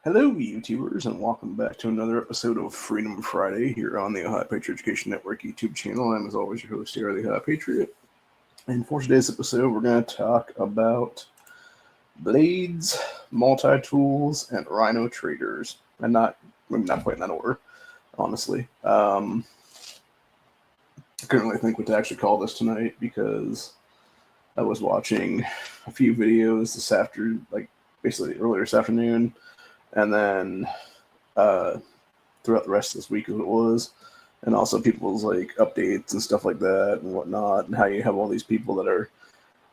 Hello, YouTubers, and welcome back to another episode of Freedom Friday here on the Ohio Patriot Education Network YouTube channel. I'm, as always, your host here, the Ohio Patriot. And for today's episode, we're going to talk about blades, multi-tools, and rhino traders. And not quite in that order, honestly. I couldn't really think what to actually call this tonight because I was watching a few videos basically earlier this afternoon. And then throughout the rest of this week as it was, and also people's updates and stuff like that and whatnot, and how you have all these people that are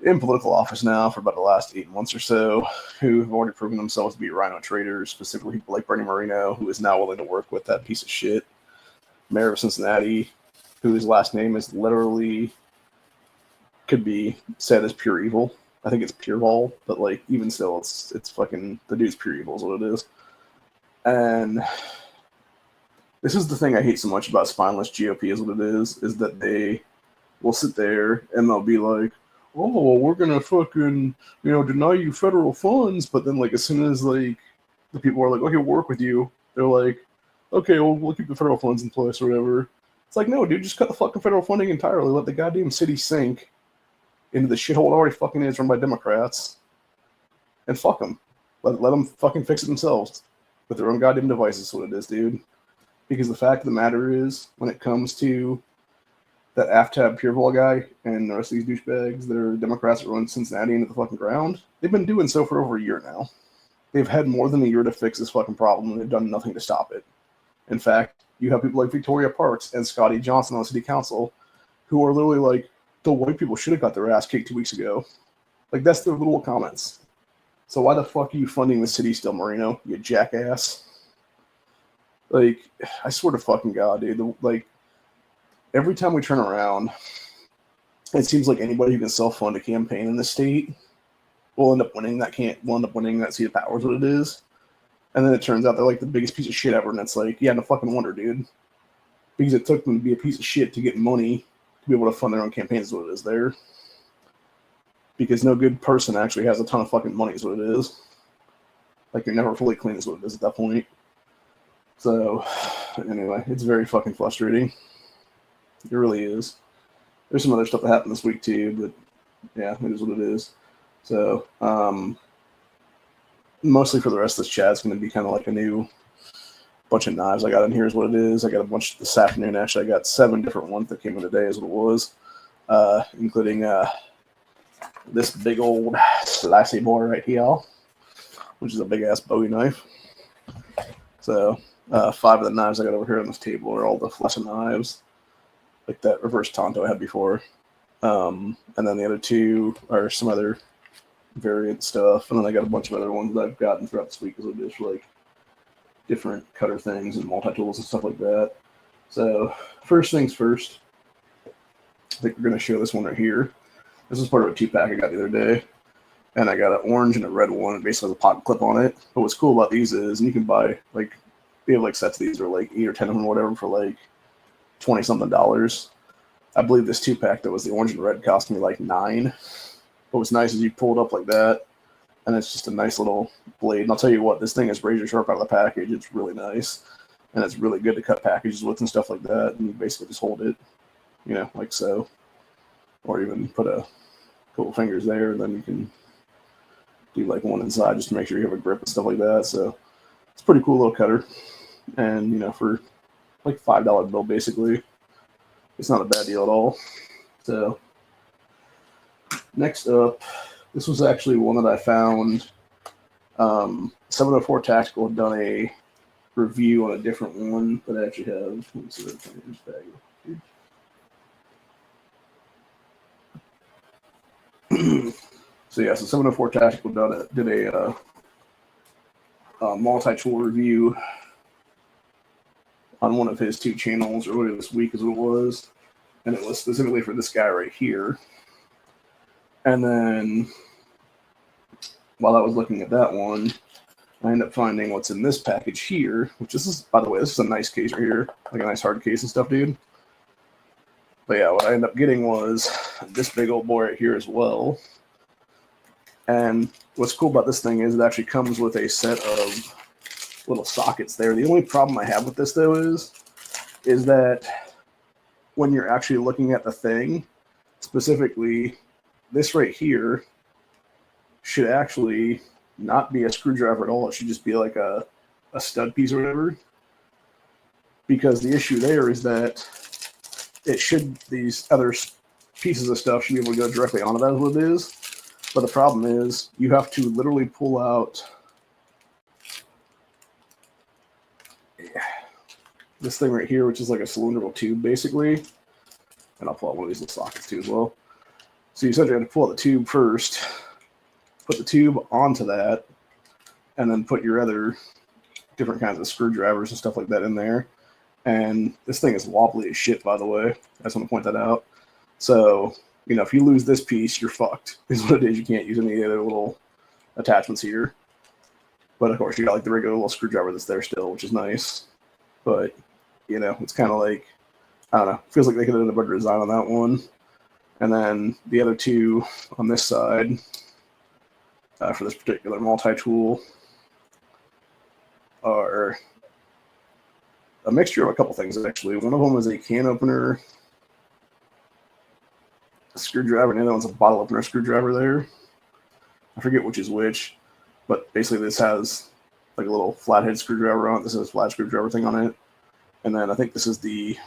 in political office now for about the last 8 months or so who have already proven themselves to be rhino traders, specifically people like Bernie Moreno, who is now willing to work with that piece of shit mayor of Cincinnati, whose last name is literally could be said as pure evil. I think it's pure ball, but even still, it's fucking the dude's pure evil is what it is. And this is the thing I hate so much about spineless GOP is what it is that they will sit there and they'll be like, oh, well, we're gonna fucking deny you federal funds, but then as soon as the people are like, okay, we'll work with you, they're like, okay, well, we'll keep the federal funds in place or whatever. It's like, no, dude, just cut the fucking federal funding entirely. Let the goddamn city sink into the shithole it already fucking is run by Democrats, and fuck them. Let them fucking fix it themselves with their own goddamn devices. What it is, dude. Because the fact of the matter is, when it comes to that AFTAB Pureball guy and the rest of these douchebags that are Democrats that run Cincinnati into the fucking ground, they've been doing so for over a year now. They've had more than a year to fix this fucking problem, and they've done nothing to stop it. In fact, you have people like Victoria Parks and Scotty Johnson on the city council who are literally like, the white people should have got their ass kicked 2 weeks ago. That's their little comments. So why the fuck are you funding the city still, Moreno? You jackass. I swear to fucking God, dude. Every time we turn around, it seems like anybody who can self-fund a campaign in the state will end up winning that seat of power is what it is. And then it turns out they're the biggest piece of shit ever, and it's yeah, no fucking wonder, dude. Because it took them to be a piece of shit to get money to be able to fund their own campaigns is what it is there. Because no good person actually has a ton of fucking money is what it is. You're never fully clean is what it is at that point. So, anyway, it's very fucking frustrating. It really is. There's some other stuff that happened this week too, but yeah, it is what it is. So, mostly for the rest of this chat, it's going to be kind of a new bunch of knives I got in here is what it is. I got a bunch this afternoon. Actually, I got 7 different ones that came in today is what it was, including this big old slicey boy right here, which is a big-ass Bowie knife. So 5 of the knives I got over here on this table are all the flesh knives, like that reverse Tonto I had before. And then the other 2 are some other variant stuff. And then I got a bunch of other ones that I've gotten throughout this week as it is for different cutter things and multi-tools and stuff like that. So first things first, I think we're going to show this one right here. This is part of a 2-pack I got the other day. And I got an orange and a red one. It basically has a pocket clip on it. But what's cool about these is, and you can buy, they have sets of these are 8 or 10 of them or whatever for $20-something. I believe this 2-pack that was the orange and red cost me $9. But what's nice is you pull it up like that, and it's just a nice little blade. And I'll tell you what, this thing is razor sharp out of the package. It's really nice. And it's really good to cut packages with and stuff like that. And you basically just hold it, like so. Or even put a couple fingers there, and then you can do one inside just to make sure you have a grip and stuff like that. So it's a pretty cool little cutter. And, for $5 bill, basically, it's not a bad deal at all. So next up, this was actually one that I found. 704 Tactical had done a review on a different one that I actually have. Let me see if I can just bag it. So 704 Tactical did a multi-tool review on one of his 2 channels earlier this week as it was. And it was specifically for this guy right here. And then while I was looking at that one, I ended up finding what's in this package here, which is, by the way, this is a nice case right here. A nice hard case and stuff, dude. But yeah, what I ended up getting was this big old boy right here as well. And what's cool about this thing is it actually comes with a set of little sockets there. The only problem I have with this though is that when you're actually looking at the thing, specifically this right here should actually not be a screwdriver at all. It should just be like a stud piece or whatever. Because the issue there is that these other pieces of stuff should be able to go directly onto that, is what it is. But the problem is you have to literally pull out this thing right here, which is like a cylindrical tube basically. And I'll pull out one of these little sockets too as well. So you essentially have to pull out the tube first, put the tube onto that, and then put your other different kinds of screwdrivers and stuff like that in there. And this thing is wobbly as shit, by the way. I just want to point that out. So, you know, if you lose this piece, you're fucked, is what it is. You can't use any other little attachments here. But of course, you got like the regular little screwdriver that's there still, which is nice. But, you know, it's kind of like, I don't know, feels like they could have done a better design on that one. And then the other two on this side for this particular multi-tool are a mixture of a couple things, actually. One of them is a can opener screwdriver, and the other one's a bottle opener screwdriver there. I forget which is which, but basically this has like a little flathead screwdriver on it. This is a flat screwdriver thing on it. And then I think this is the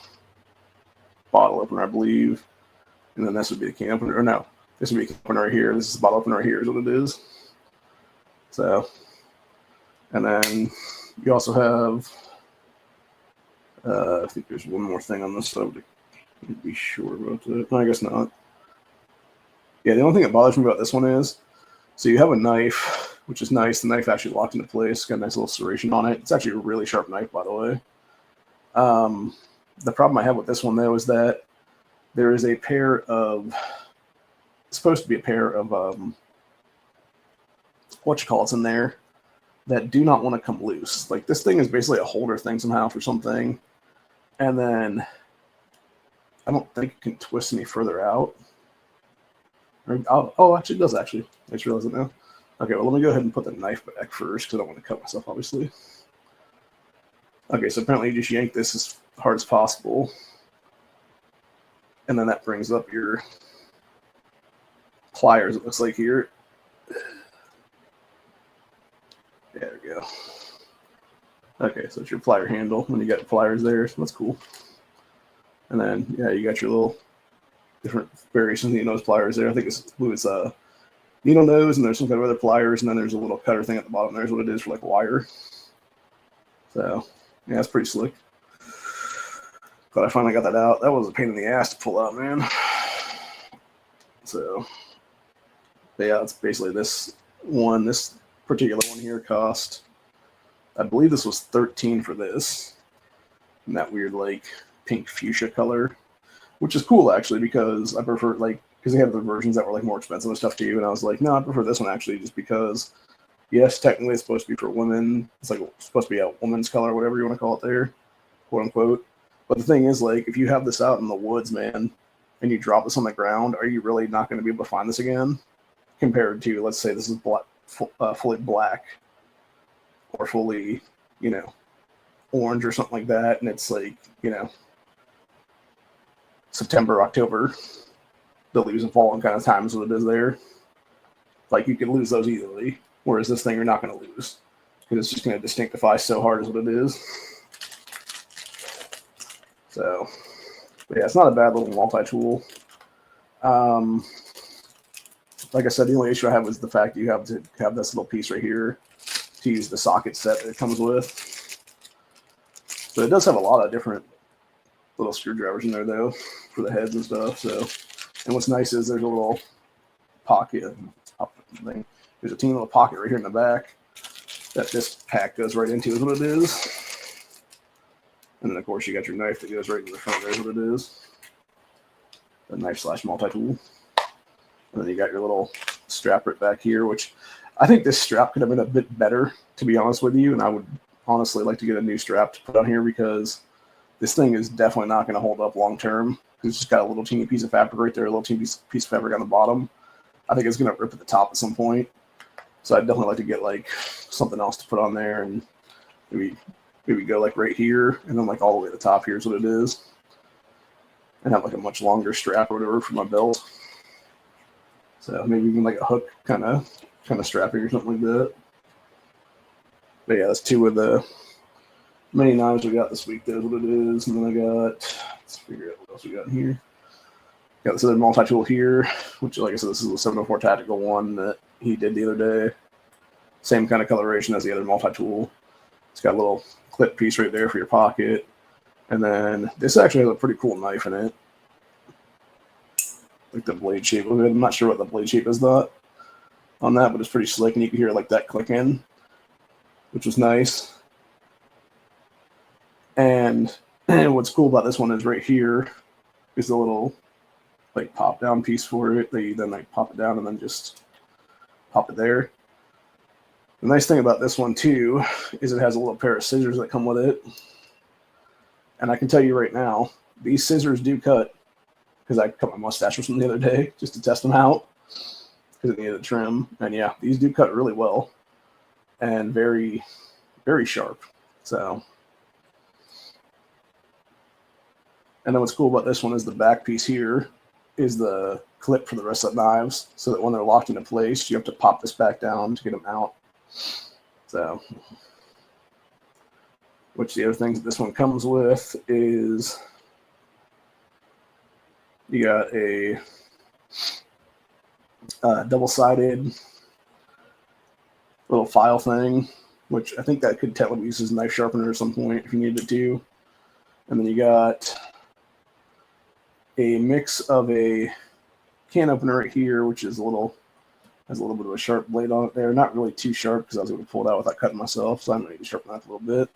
bottle opener, I believe. And then this would be the can opener. Or no, this would be the can opener right here. This is the bottle opener right here is what it is. So, and then you also have, I think there's one more thing on this subject. To be sure about that. No, I guess not. Yeah, the only thing that bothers me about this one is, so you have a knife, which is nice. The knife actually locked into place. Got a nice little serration on it. It's actually a really sharp knife, by the way. The problem I have with this one, though, is that there is a pair of, it's supposed to be a pair of, whatchamacallits in there that do not want to come loose. Like, this thing is basically a holder thing somehow for something. And then I don't think it can twist any further out. Oh, actually, it does, actually. I just realized it now. Okay, well, let me go ahead and put the knife back first because I don't want to cut myself, obviously. Okay, so apparently you just yank this as hard as possible. And then that brings up your pliers, it looks like here. There we go. Okay, so it's your plier handle when you got pliers there, so that's cool. And then, yeah, you got your little different variations of needle nose pliers there. I think it's needle nose, and there's some kind of other pliers, and then there's a little cutter thing at the bottom. There's what it is for like wire. So, yeah, it's pretty slick. But I finally got that out. That was a pain in the ass to pull out, man. So, but yeah, it's basically this one. This particular one here cost, I believe this was $13 for this. And that weird, like, pink fuchsia color. Which is cool, actually, because I prefer, like, because they have the versions that were, like, more expensive and stuff too. And I was like, no, I prefer this one, actually, just because, yes, technically it's supposed to be for women. It's, like, supposed to be a woman's color, whatever you want to call it there, quote unquote. But the thing is, like, if you have this out in the woods, man, and you drop this on the ground, are you really not going to be able to find this again? Compared to, let's say, this is fully black or fully, you know, orange or something like that, and it's like, you know, September, October, the leaves have fallen kind of time is what it is there. Like, you can lose those easily, whereas this thing you're not going to lose because it's just going to distinctify so hard is what it is. So, but yeah, it's not a bad little multi-tool. Like I said, the only issue I have is the fact that you have to have this little piece right here to use the socket set that it comes with. But it does have a lot of different little screwdrivers in there, though, for the heads and stuff. So, and what's nice is there's a little pocket thing. There's a teeny little pocket right here in the back that this pack goes right into, is what it is. And then, of course, you got your knife that goes right in the front. There's what it is. A knife / multi-tool. And then you got your little strap right back here, which I think this strap could have been a bit better, to be honest with you. And I would honestly like to get a new strap to put on here because this thing is definitely not going to hold up long term. It's just got a little teeny piece of fabric right there, a little teeny piece of fabric on the bottom. I think it's going to rip at the top at some point. So I'd definitely like to get like something else to put on there and maybe go like right here, and then like all the way to the top here is what it is, and have like a much longer strap or whatever for my belt. So maybe even like a hook kind of strapping or something like that. But yeah, that's two of the many knives we got this week. That's what it is. And then I got, let's figure out what else we got in here. Got this other multi-tool here, which, like I said, this is the 704 tactical one that he did the other day. Same kind of coloration as the other multi-tool. It's got a little clip piece right there for your pocket. And then this actually has a pretty cool knife in it. Like the blade shape of it. I'm not sure what the blade shape is on that, but it's pretty slick, and you can hear like that click in, which was nice. And what's cool about this one is right here is the little like pop down piece for it. They then like pop it down and then just pop it there. The nice thing about this one too is it has a little pair of scissors that come with it. And I can tell you right now, these scissors do cut, because I cut my mustache with them the other day just to test them out because it needed a trim. And yeah, these do cut really well and very, very sharp. So, and then what's cool about this one is the back piece here is the clip for the rest of the knives, so that when they're locked into place, you have to pop this back down to get them out. So, which the other things that this one comes with is you got a double-sided little file thing, which I think that could technically be used as a knife sharpener at some point if you needed to. And then you got a mix of a can opener right here, which is has a little bit of a sharp blade on it there. Not really too sharp because I was able to pull it out without cutting myself, so I'm going to need to sharpen that a little bit.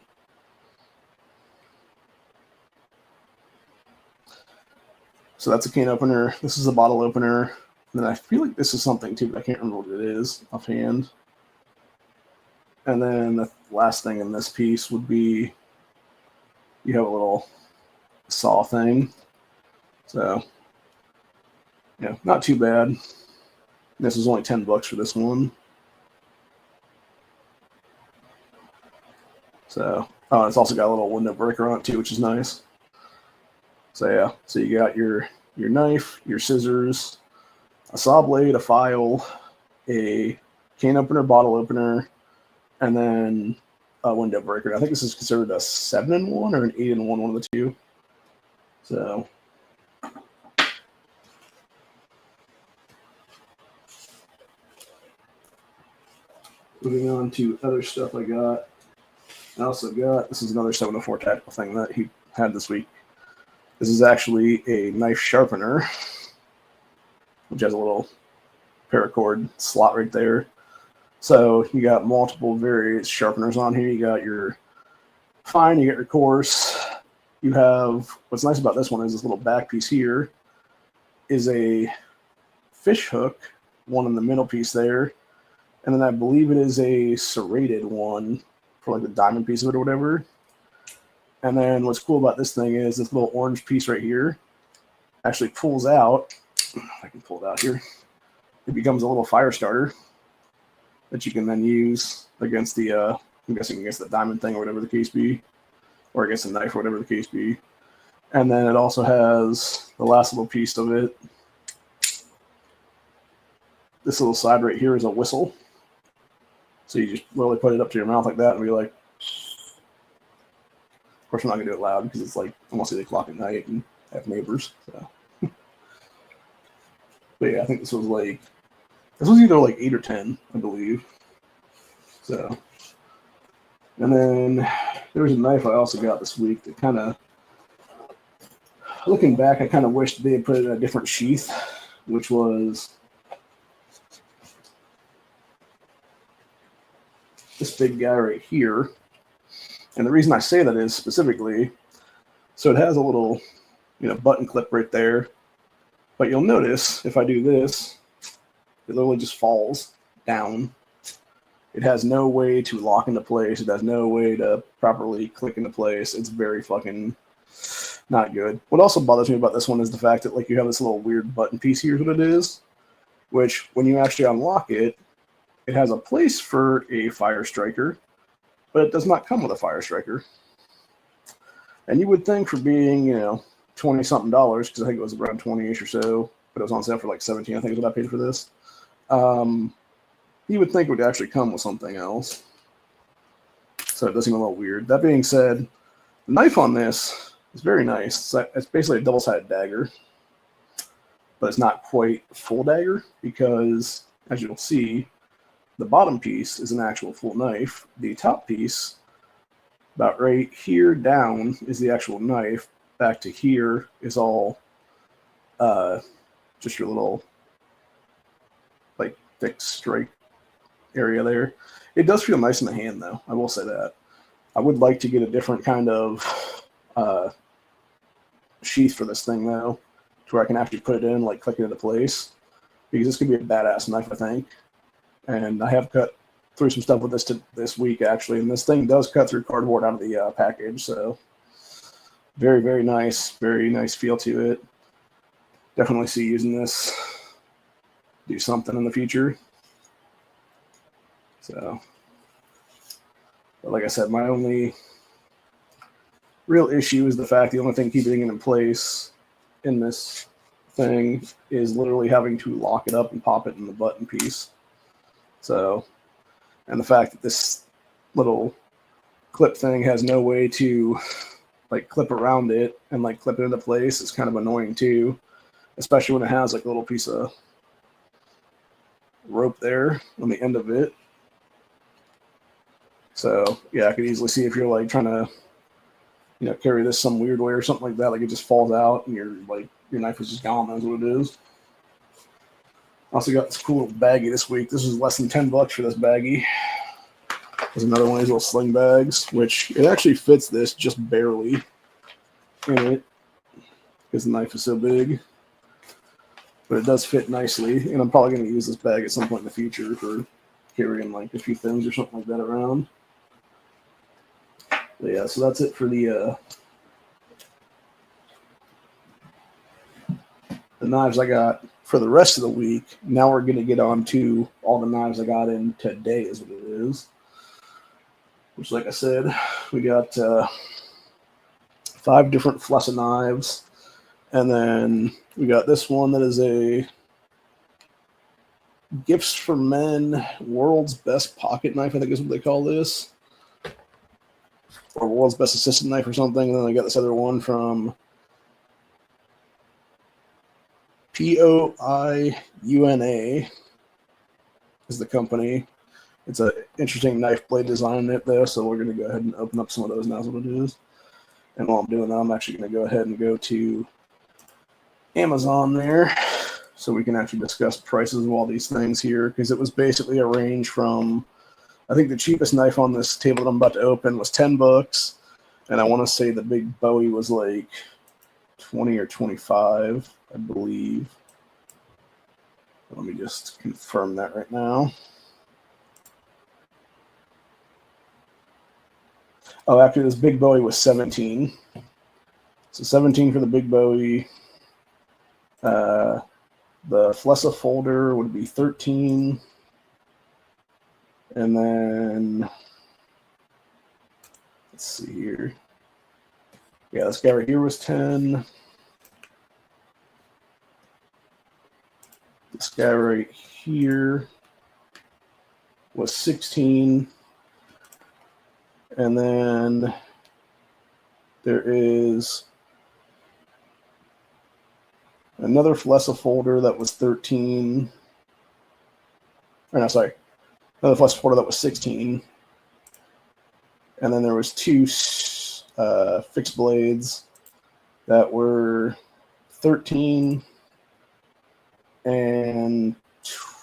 So that's a can opener. This is a bottle opener. And then I feel like this is something too, but I can't remember what it is offhand. And then the last thing in this piece would be you have a little saw thing. So, yeah, not too bad. This is only $10 for this one. So, it's also got a little window breaker on it too, which is nice. So yeah, so you got your knife, your scissors, a saw blade, a file, a can opener, bottle opener, and then a window breaker. I think this is considered a 7-in-1 or an 8-in-1, one of the two. So moving on to other stuff I got. I also got, this is another 704 tactical thing that he had this week. This is actually a knife sharpener, which has a little paracord slot right there. So you got multiple various sharpeners on here. You got your fine, you got your coarse. You have, what's nice about this one is this little back piece here is a fish hook, one in the middle piece there. And then I believe it is a serrated one for like the diamond piece of it or whatever. And then what's cool about this thing is this little orange piece right here actually pulls out. I can pull it out here. It becomes a little fire starter that you can then use against the, I'm guessing against the diamond thing or whatever the case be, or against a knife or whatever the case be. And then it also has the last little piece of it. This little side right here is a whistle. So you just literally put it up to your mouth like that and be like, of course, I'm not going to do it loud because it's like almost 8 o'clock at night and I have neighbors. So. But yeah, I think this was either like 8 or 10, I believe. So, and then there was a knife I also got this week that kind of, looking back, I kind of wished they had put it in a different sheath, which was this big guy right here. And the reason I say that is specifically, so it has a little, button clip right there. But you'll notice if I do this, it literally just falls down. It has no way to lock into place. It has no way to properly click into place. It's very fucking not good. What also bothers me about this one is the fact that you have this little weird button piece here is what it is, which when you actually unlock it, it has a place for a fire striker, but it does not come with a fire striker. And you would think for being, you know, $20-something, because I think it was around 20-ish or so, but it was on sale for like 17, I think is what I paid for this. You would think it would actually come with something else. So it does seem a little weird. That being said, the knife on this is very nice. It's basically a double-sided dagger, but it's not quite full dagger because, as you'll see, the bottom piece is an actual full knife. The top piece, about right here down, is the actual knife. Back to here is all just your little like thick strike area there. It does feel nice in the hand, though. I will say that. I would like to get a different kind of sheath for this thing, though, to where I can actually put it in, like click it into place, because this could be a badass knife, I think. And I have cut through some stuff with this this week, actually, and this thing does cut through cardboard out of the package, so very, very nice feel to it. Definitely see using this do something in the future. So, but like I said, my only real issue is the fact the only thing keeping it in place in this thing is literally having to lock it up and pop it in the button piece. So, and the fact that this little clip thing has no way to like clip around it and like clip it into place is kind of annoying too, especially when it has like a little piece of rope there on the end of it. So yeah, I could easily see if you're like trying to, you know, carry this some weird way or something like that, like it just falls out and you're like your knife is just gone. That's what it is. Also got this cool little baggie this week. This was less than $10 for this baggie. There's another one of these little sling bags, which it actually fits this just barely in it because the knife is so big. But it does fit nicely, and I'm probably going to use this bag at some point in the future for carrying like a few things or something like that around. But yeah, so that's it for the knives I got for the rest of the week. Now we're going to get on to all the knives I got in today is what it is. Which, like I said, we got 5 different Flessa knives. And then we got this one that is a Gifts for Men World's Best Pocket Knife, I think is what they call this. Or World's Best Assistant Knife or something. And then I got this other one from POIUNA is the company. It's an interesting knife blade design in it, though, so we're going to go ahead and open up some of those now, is what it is. And while I'm doing that, I'm actually going to go ahead and go to Amazon there so we can actually discuss prices of all these things here, because it was basically a range from, I think the cheapest knife on this table that I'm about to open was $10, and I want to say the big Bowie was like 20 or 25, I believe. Let me just confirm that right now. Oh, actually, this big Bowie was 17. So 17 for the big Bowie. The Flessa folder would be 13. And then, let's see here. Yeah, this guy right here was 10. This guy right here was 16. And then there is another Flessa folder that was 13. Or no, sorry. Another Flessa folder that was 16. And then there was 2 fixed blades that were 13 and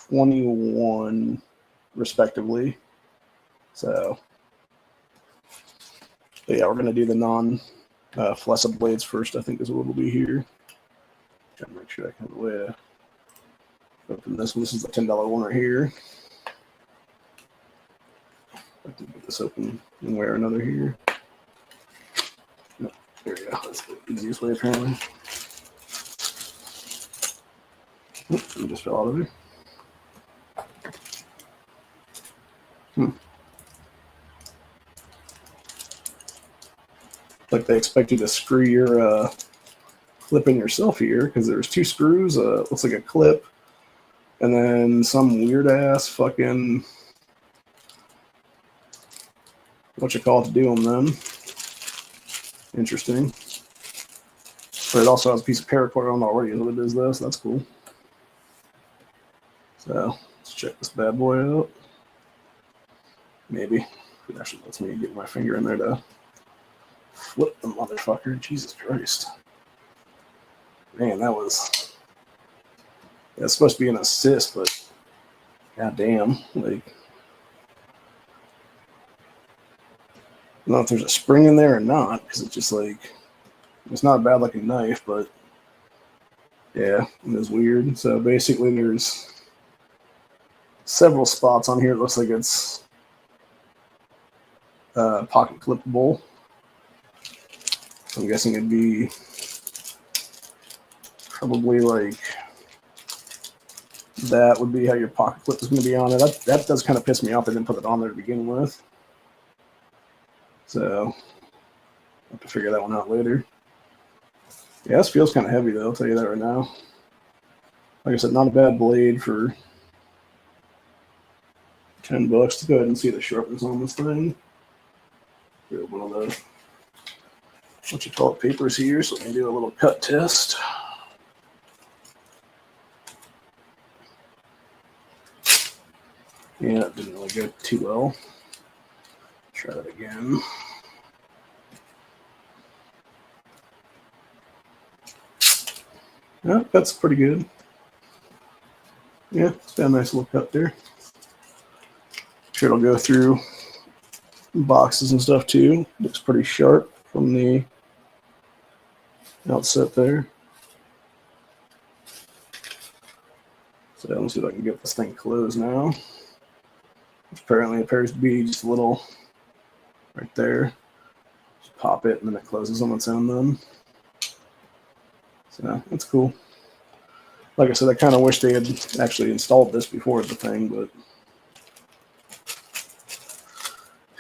21, respectively. So, but yeah, we're going to do the non-Flessa blades first, I think is what it'll be here. Trying to make sure I can have a way to open this one. This is the $10 one right here. I can get this open one way or another here. No, there we go. That's the easiest way, apparently. Oops, it just fell out of here. Like they expect you to screw your clip in yourself here, because there's 2 screws, looks like a clip, and then some weird ass fucking what you call it to do them then. Interesting. But it also has a piece of paracord on already, is what it is though, so that's cool. So let's check this bad boy out. Maybe it actually lets me get my finger in there to flip the motherfucker. Jesus Christ. Man, that was... That's supposed to be an assist, but goddamn, like... I don't know if there's a spring in there or not, because it's just like... It's not a bad looking knife, but... Yeah, it is weird. So basically there's several spots on here. It looks like it's pocket clippable. So I'm guessing it'd be probably like that would be how your pocket clip is going to be on it. That does kind of piss me off. They didn't put it on there to begin with. So I'll have to figure that one out later. Yeah, this feels kind of heavy though, I'll tell you that right now. Like I said, not a bad blade for $10. Let's go ahead and see the sharpness on this thing. One of the, what you call it, papers here, so let me do a little cut test. Yeah, it didn't really go too well. Try that again. Yeah, that's pretty good. Yeah, it's got a nice little cut there. Sure, it'll go through boxes and stuff too. Looks pretty sharp from the outset there. So let's see if I can get this thing closed now. Apparently it appears to be just a little right there. Just pop it and then it closes on its own then. So that's cool. Like I said, I kind of wish they had actually installed this before the thing, but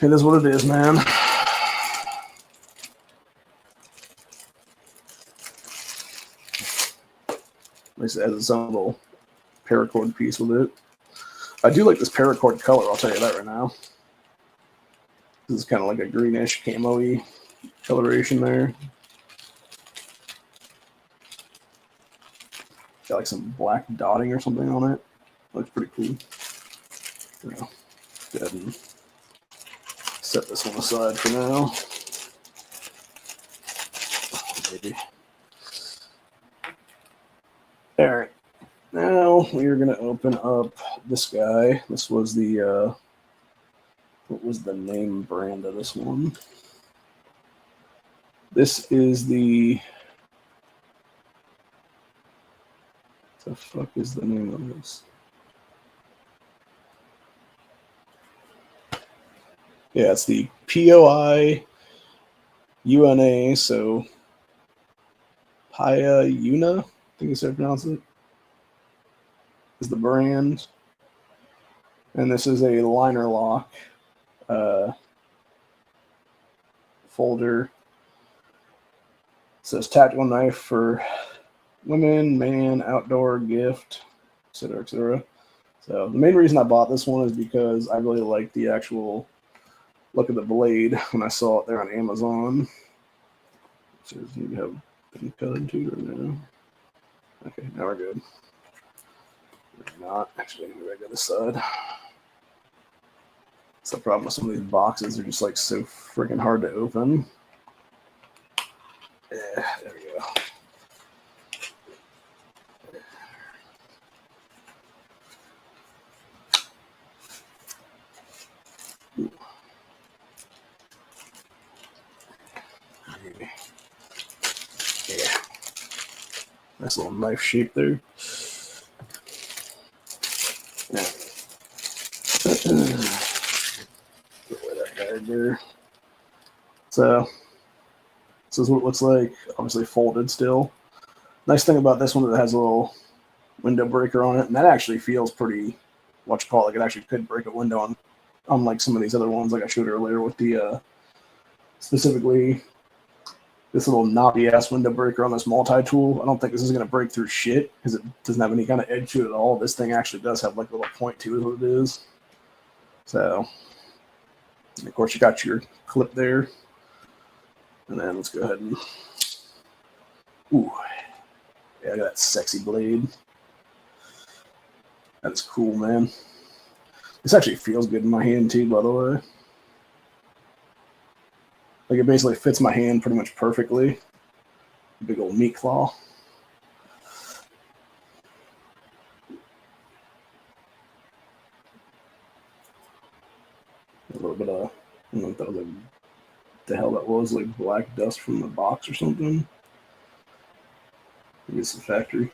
it is what it is, man. At least it has its own little paracord piece with it. I do like this paracord color, I'll tell you that right now. This is kind of like a greenish camo-y coloration there. Got like some black dotting or something on it. Looks pretty cool. You know, go ahead and set this one aside for now. Maybe. All right. Now we are going to open up this guy. This was the, what was the name brand of this one? This is the, what the fuck is the name of this? Yeah, it's the POI UNA, so Paya Una, I think is how to pronounce it, is the brand. And this is a liner lock folder. It says tactical knife for women, man, outdoor, gift, etc., etc. So the main reason I bought this one is because I really like the actual look at the blade when I saw it there on Amazon. So you have been cut into it right now. Okay, now we're good. We're not. Actually, maybe I got this side. That's the problem with some of these boxes. They're just like so freaking hard to open. Yeah, there we go. Yeah. Nice little knife shape there. Yeah. Put away that guard there. So this is what it looks like. Obviously folded still. Nice thing about this one is it has a little window breaker on it, and that actually feels pretty, what you call it, like it actually could break a window on, unlike some of these other ones like I showed earlier with the specifically this little knobby ass window breaker on this multi-tool. I don't think this is going to break through shit because it doesn't have any kind of edge to it at all. This thing actually does have like a little point to it, what it is. So, of course, you got your clip there. And then let's go ahead and, ooh, yeah, I got that sexy blade. That's cool, man. This actually feels good in my hand too, by the way. Like it basically fits my hand pretty much perfectly. Big old meat claw. A little bit of, I don't know what that was, like, the hell that was, like black dust from the box or something. Maybe it's the factory.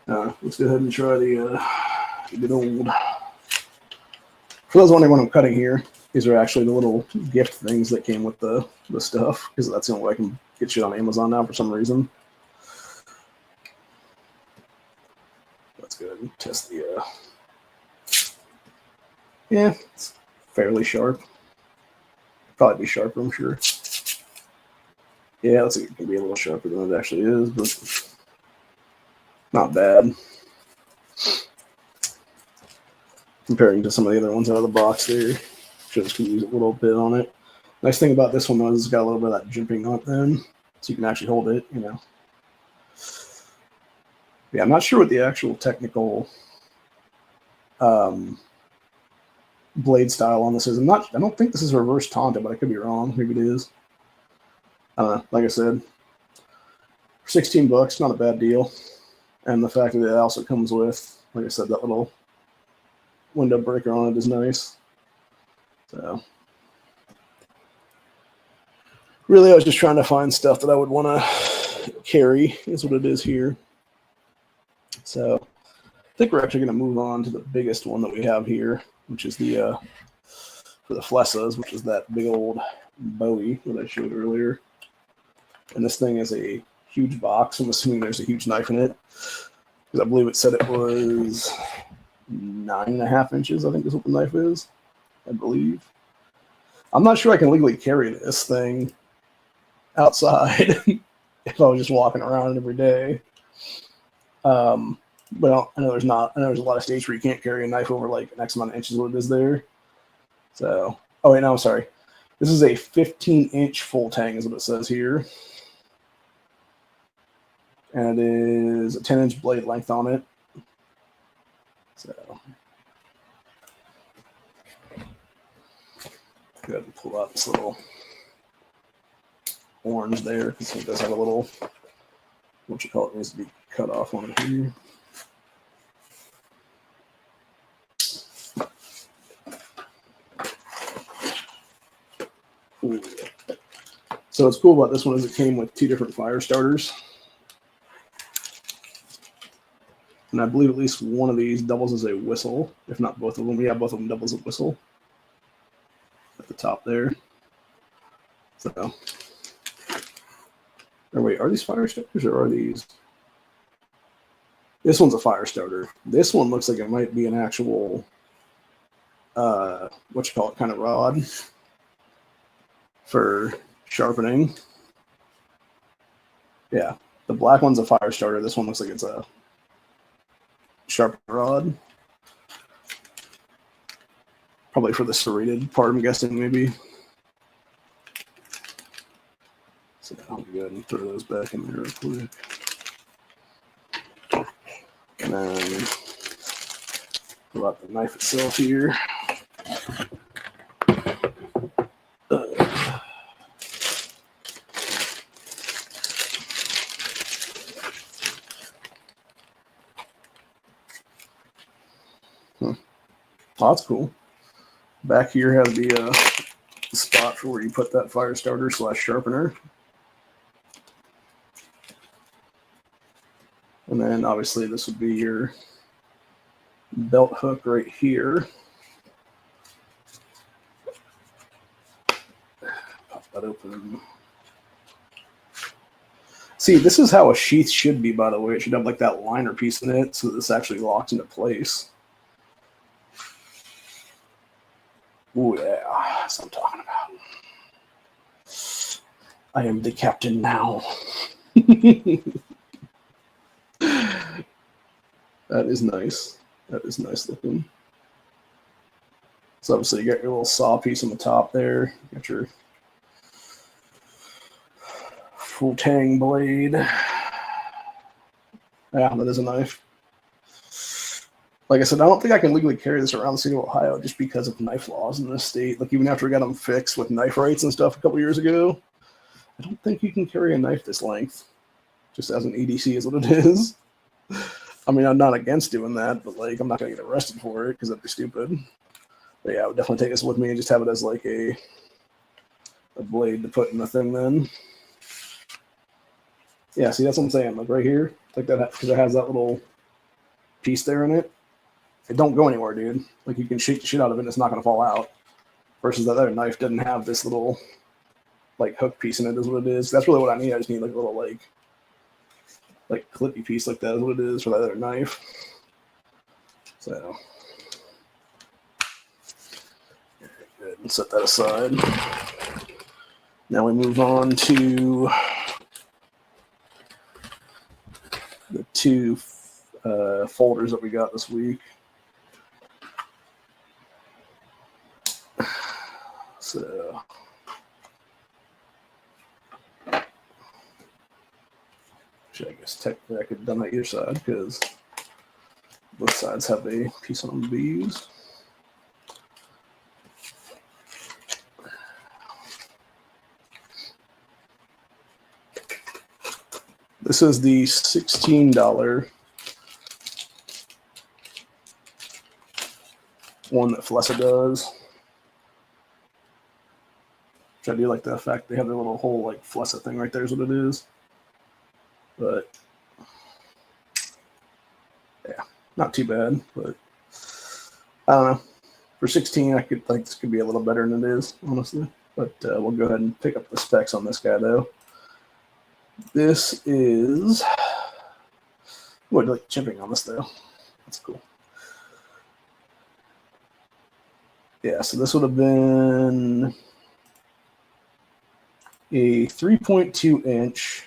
Let's go ahead and try the good old. For those wondering what I'm cutting here, these are actually the little gift things that came with the stuff, because that's the only way I can get shit on Amazon now for some reason. Let's go ahead and test the. Yeah, it's fairly sharp. Probably be sharper, I'm sure. Yeah, let's see, it can be a little sharper than it actually is, but not bad. Comparing to some of the other ones out of the box there. Just can use a little bit on it. Nice thing about this one though is it's got a little bit of that jimping on it then, so you can actually hold it, you know. Yeah, I'm not sure what the actual technical blade style on this is. I don't think this is reverse taunted, but I could be wrong. Maybe it is. I don't know. Like I said, for 16 bucks, not a bad deal. And the fact that it also comes with, like I said, that little window breaker on it is nice. So really, I was just trying to find stuff that I would want to carry, is what it is here. So I think we're actually going to move on to the biggest one that we have here, which is the for the Flessas, which is that big old Bowie that I showed earlier. And this thing is a huge box. I'm assuming there's a huge knife in it, because I believe it said it was 9.5 inches, I think is what the knife is, I believe. I'm not sure I can legally carry this thing outside if I was just walking around every day. Well, I know there's not. I know there's a lot of states where you can't carry a knife over like an X amount of inches, what it is there. So, oh wait, no, I'm sorry. This is a 15-inch full tang, is what it says here. And it is a 10-inch blade length on it. So, go ahead and pull out this little orange there, because it does have a little, what you call it, needs to be cut off on it here. Ooh. So what's cool about this one is it came with 2 different fire starters. And I believe at least one of these doubles as a whistle, if not both of them. Yeah, both of them doubles a whistle at the top there. So, or wait, are these fire starters or are these? This one's a fire starter. This one looks like it might be an actual, what you call it, kind of rod for sharpening. Yeah, the black one's a fire starter. This one looks like it's a sharp rod. Probably for the serrated part, I'm guessing, maybe. So I'll go ahead and throw those back in there real quick. And then pull out the knife itself here. Oh, that's cool. Back here has the spot for where you put that fire starter / sharpener. And then obviously this would be your belt hook right here. Pop that open. See, this is how a sheath should be, by the way. It should have like that liner piece in it so that this actually locks into place. Ooh, yeah, that's what I'm talking I am the captain now. That is nice. That is nice looking. So obviously you got your little saw piece on the top there. You got your full tang blade. Yeah, that is a knife. Like I said, I don't think I can legally carry this around the state of Ohio just because of knife laws in this state. Like even after we got them fixed with knife rights and stuff a couple years ago, I don't think you can carry a knife this length, just as an EDC is what it is. I mean, I'm not against doing that, but like I'm not gonna get arrested for it because that'd be stupid. But yeah, I would definitely take this with me and just have it as like a blade to put in the thing then. Yeah, see, that's what I'm saying. Like right here, like that, because it has that little piece there in it. It don't go anywhere, dude. Like you can shake the shit out of it and it's not gonna fall out. Versus that other knife didn't have this little like hook piece in it is what it is. That's really what I need. I just need like a little like clippy piece like that is what it is for that other knife. So good. And set that aside. Now we move on to the two folders that we got this week. So I guess technically I could have done that either side because both sides have a piece on them to be used. This is the $16 one that Flessa does. Which I do like the fact they have their little whole like Flessa thing right there is what it is. But yeah, not too bad. But I don't know. For 16, I could think this could be a little better than it is, honestly. But we'll go ahead and pick up the specs on this guy though. This is what like chipping on this though. That's cool. Yeah, so this would have been a 3.2 inch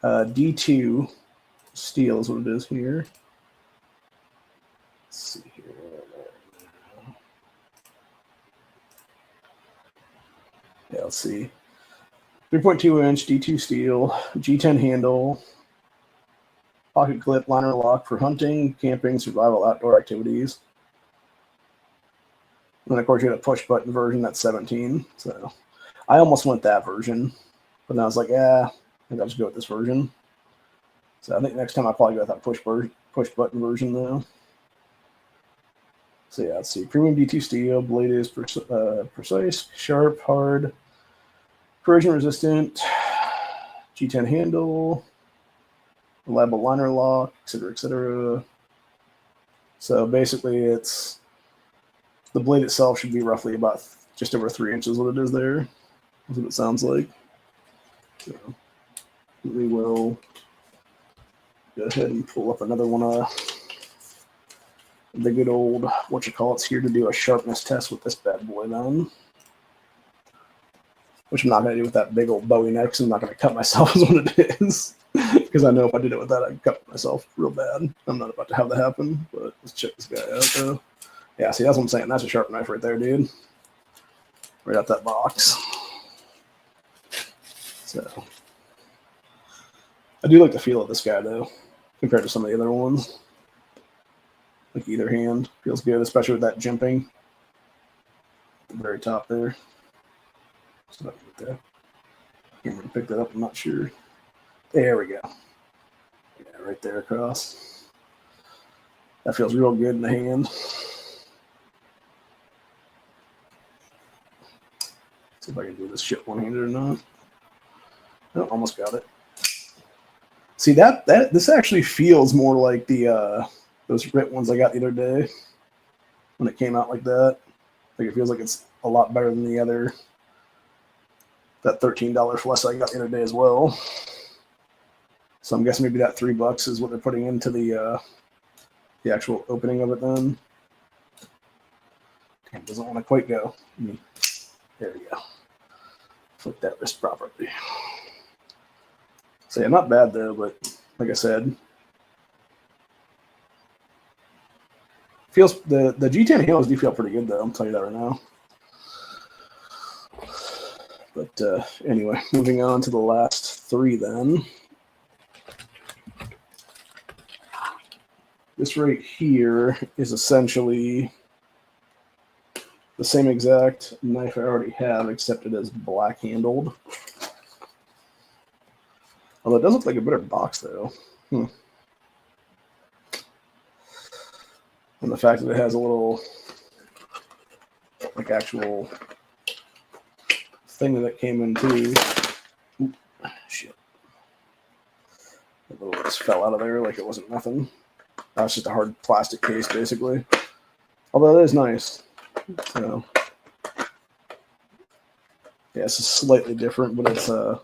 D2 steel is what it is here. Let's see here. Yeah, let's see. 3.2 inch D2 steel, G10 handle, pocket clip, liner lock for hunting, camping, survival, outdoor activities. And then, of course, you had a push button version that's 17. So I almost went that version, but then I was like, yeah, I think I'll just go with this version. So I think next time I'll probably go with that push button version though. So yeah, let's see. Premium D2 steel, blade is precise, sharp, hard, corrosion resistant, G10 handle, reliable liner lock, etc., etc. So basically, it's the blade itself should be roughly about just over 3 inches. What it is there, that's what it sounds like. So we will go ahead and pull up another one of the good old whatchamacallit's here to do a sharpness test with this bad boy then. Which I'm not going to do with that big old Bowie neck, because I'm not going to cut myself is what it is. Because I know if I did it with that, I'd cut myself real bad. I'm not about to have that happen, but let's check this guy out though. Yeah, see, that's what I'm saying. That's a sharp knife right there, dude. Right out that box. So I do like the feel of this guy though, compared to some of the other ones. Like either hand feels good, especially with that jimping at the very top there. So I can't even pick that up. I'm not sure. There we go. Yeah, right there across. That feels real good in the hand. See if I can do this shit one-handed or not. Oh, almost got it. See that this actually feels more like the those RIT ones I got the other day when it came out like that. Like it feels like it's a lot better than the other. That $13 Flessa I got the other day as well. So I'm guessing maybe that $3 is what they're putting into the actual opening of it then. Damn, doesn't want to quite go. There we go. Flick that wrist properly. So yeah, not bad though, but like I said, feels the G10 handles do feel pretty good though. I'll tell you that right now. But anyway, moving on to the last three then. This right here is essentially the same exact knife I already have, except it is black handled. Although it does look like a better box though. And the fact that it has a little like actual thing that it came in too. Oop, shit. It little just fell out of there like it wasn't nothing. That's just a hard plastic case basically. Although it is nice. So yeah, it's slightly different, but it's a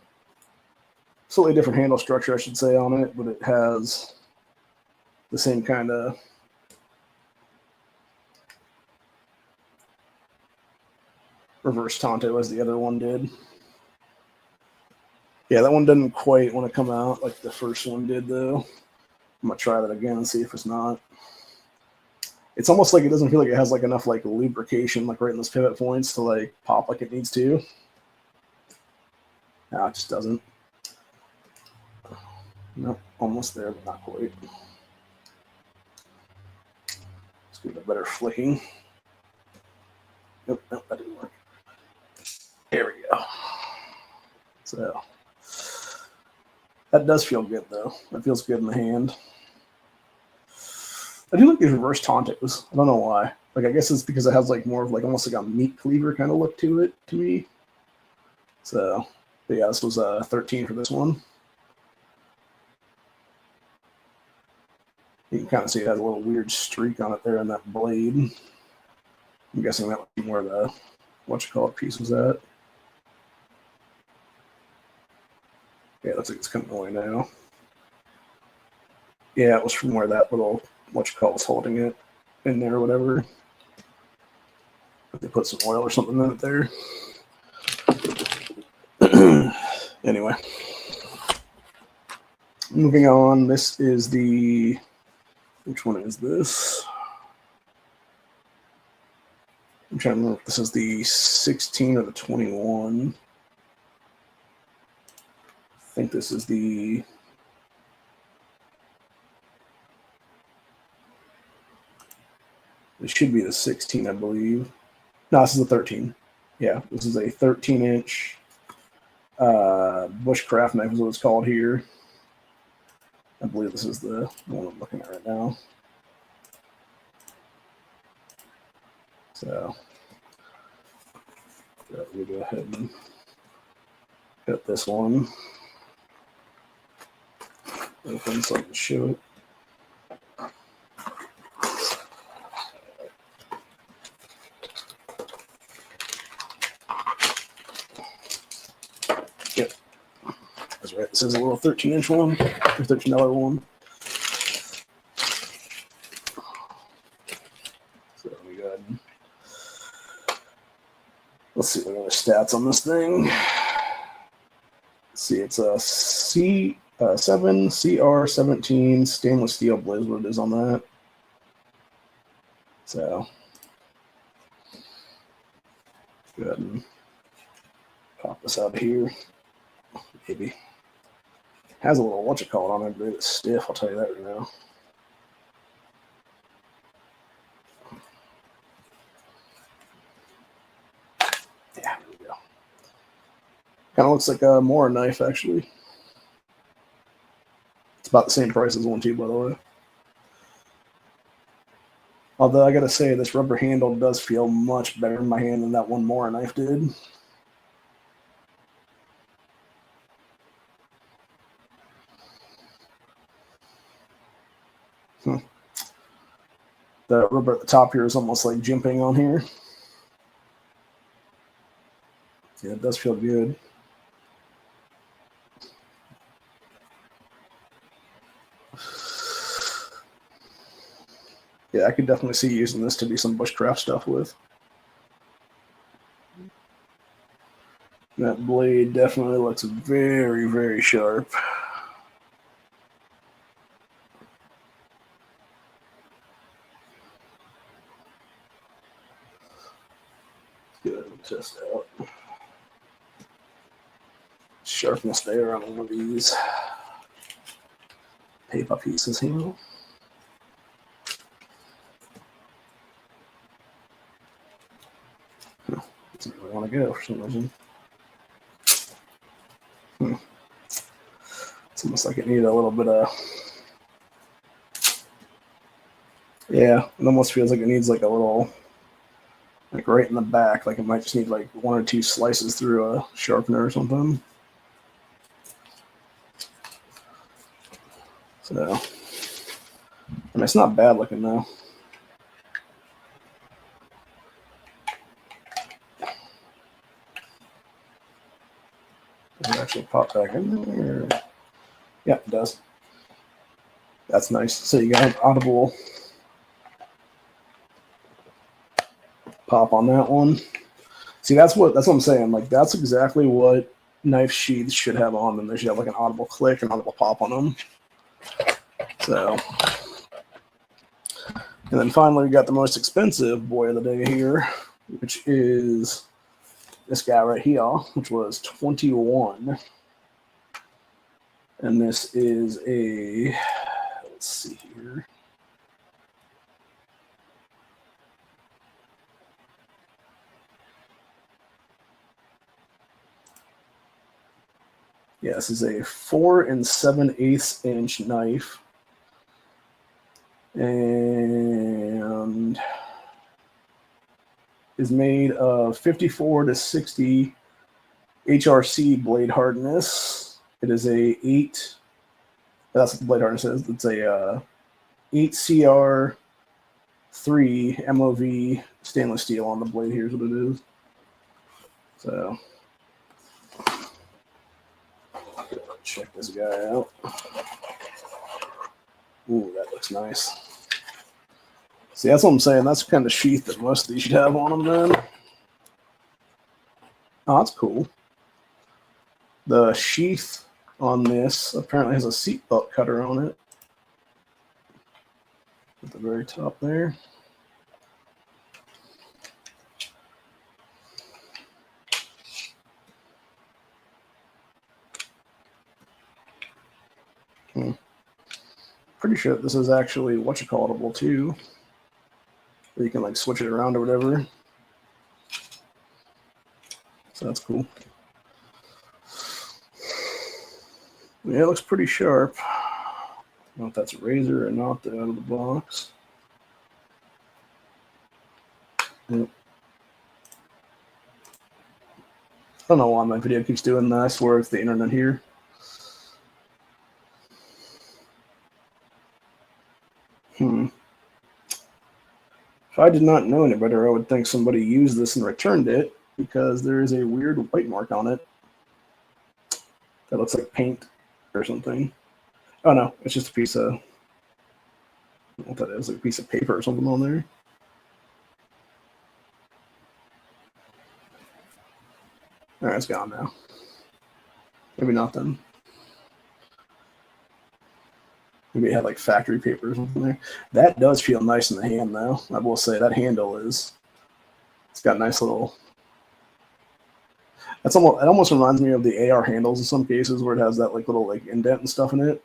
slightly different handle structure, I should say, on it, but it has the same kind of reverse Tonto as the other one did. Yeah, that one didn't quite want to come out like the first one did, though. I'm going to try that again and see if it's not. It's almost like it doesn't feel like it has like enough like lubrication like right in those pivot points to like pop like it needs to. No, it just doesn't. Nope, almost there, but not quite. Let's give it a better flicking. Nope, that didn't work. There we go. So that does feel good though. That feels good in the hand. I do like these reverse Tontos. I don't know why. Like, I guess it's because it has like more of like almost like a meat cleaver kind of look to it to me. So, but yeah, this was 13 for this one. You can kind of see it has a little weird streak on it there in that blade. I'm guessing that would be where the whatchamacallit piece was at. Yeah, looks like it's coming away now. Yeah, it was from where that little whatchamacallit was holding it in there or whatever. They put some oil or something in it there. Anyway, moving on. This is the, which one is this? I'm trying to remember if this is the 16 or the 21. I think this is the, it should be the 16, I believe. No, this is the 13. Yeah, this is a 13-inch bushcraft knife is what it's called here. I believe this is the one I'm looking at right now. So we'll go ahead and cut this one open so I can show it. Yep, that's right. This is a little 13-inch one, or $13 one. So let me go ahead and let's see what are the stats on this thing. Let's see, it's a C7 CR17 stainless steel blade, what it is on that. So go ahead and pop this out here. Maybe has a little whatchamacallit on it, but it's stiff. I'll tell you that right now. Yeah, there we go. Kind of looks like a Mora knife, actually. It's about the same price as one too, by the way. Although I gotta say, this rubber handle does feel much better in my hand than that one Mora knife did. The rubber at the top here is almost like jimping on here. Yeah, it does feel good. Yeah, I could definitely see using this to do some bushcraft stuff with. That blade definitely looks very, very sharp. Good, test out sharpness there on one of these paper pieces here. Doesn't really want to go for some reason. It's almost like it needed a little bit of. Yeah, it almost feels like it needs like a little, like right in the back, like it might just need like 1 or 2 slices through a sharpener or something. So, I mean, it's not bad looking though. Does it actually pop back in there? Yeah, it does. That's nice. So you got an audible pop on that one. See, that's what I'm saying. Like, that's exactly what knife sheaths should have on them. They should have like an audible click, an audible pop on them. So, and then finally, we got the most expensive boy of the day here, which is this guy right here, which was 21. And this is a, let's see here. Yeah, this is a 4 7/8 inch knife. And is made of 54 to 60 HRC blade hardness. It is a 8. That's what the blade hardness is. It's a 8CR3 MOV stainless steel on the blade. Here's what it is. So check this guy out. Ooh, that looks nice. See, that's what I'm saying. That's the kind of sheath that most of these should have on them then. Oh, that's cool. The sheath on this apparently has a seatbelt cutter on it. At the very top there. Pretty sure this is actually whatchamacallitable too. Where you can like switch it around or whatever. So that's cool. Yeah, it looks pretty sharp. I don't know if that's a razor or not out of the box. Yep. I don't know why my video keeps doing that. I swear it's the internet here. If I did not know any better, I would think somebody used this and returned it because there is a weird white mark on it that looks like paint or something. Oh no, it's just a piece of, I don't know what that is, like a piece of paper or something on there. All right, it's gone now. Maybe not then. Maybe it had like factory paper or something there. That does feel nice in the hand though. I will say that handle is, it's got a nice little, it almost reminds me of the AR handles in some cases where it has that like little like indent and stuff in it.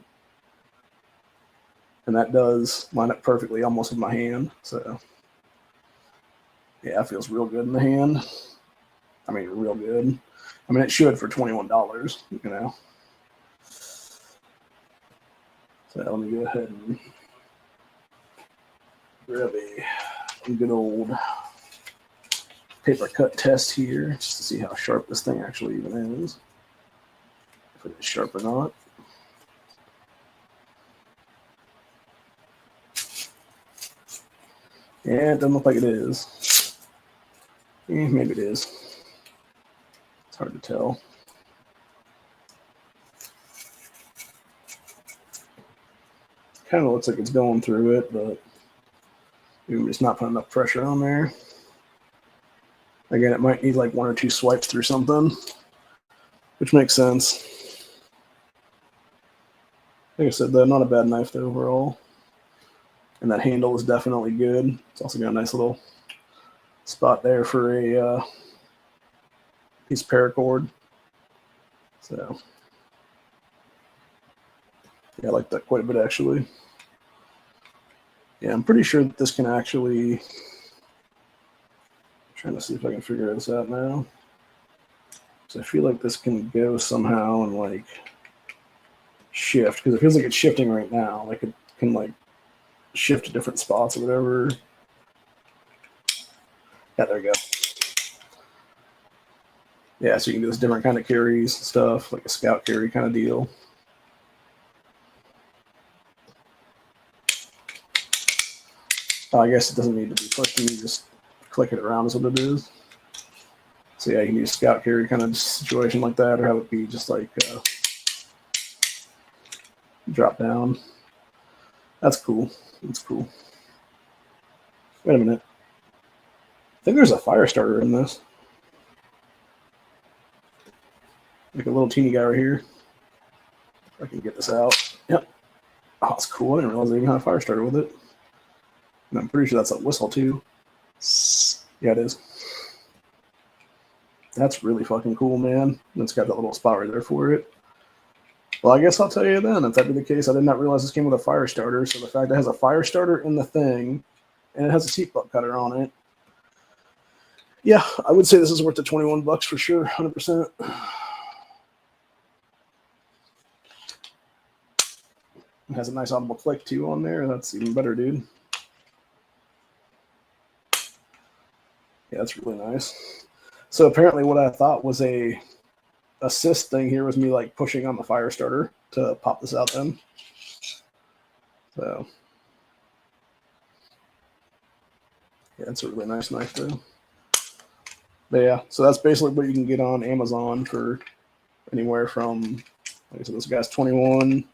And that does line up perfectly almost with my hand. So yeah, it feels real good in the hand. I mean, real good. I mean, it should for $21, you know. So let me go ahead and grab a good old paper cut test here just to see how sharp this thing actually even is. If it is sharp or not. Yeah, it doesn't look like it is. Maybe it is. It's hard to tell. Kind of looks like it's going through it, but maybe it's not putting enough pressure on there. Again, it might need like 1 or 2 swipes through something. which makes sense. Like I said, though, not a bad knife though overall. And that handle is definitely good. It's also got a nice little spot there for a piece of paracord. So, yeah, I like that quite a bit actually. Yeah, I'm pretty sure that this can actually. I'm trying to see if I can figure this out now. So I feel like this can go somehow and like shift, because it feels like it's shifting right now. Like it can like shift to different spots or whatever. Yeah, there we go. Yeah, so you can do this different kind of carries and stuff, like a scout carry kind of deal. I guess it doesn't need to be pushed. You just click it around is what it is. So yeah, you can use scout carry kind of situation like that, or have it be just like drop down. That's cool. That's cool. Wait a minute. I think there's a fire starter in this. Like a little teeny guy right here. If I can get this out. Yep. Oh, that's cool. I didn't realize they even had a fire starter with it. And I'm pretty sure that's a whistle too. Yeah, it is. That's really fucking cool, man. And it's got that little spot right there for it. Well, I guess I'll tell you then. If that be the case, I did not realize this came with a fire starter. So the fact that it has a fire starter in the thing, and it has a seat butt cutter on it. Yeah, I would say this is worth the $21 for sure, 100%. It has a nice audible click too on there. That's even better, dude. Yeah, that's really nice. So apparently what I thought was a assist thing here was me like pushing on the fire starter to pop this out then. So yeah, it's a really nice knife though. But yeah, so that's basically what you can get on Amazon for anywhere from, like I said, this guy's 21.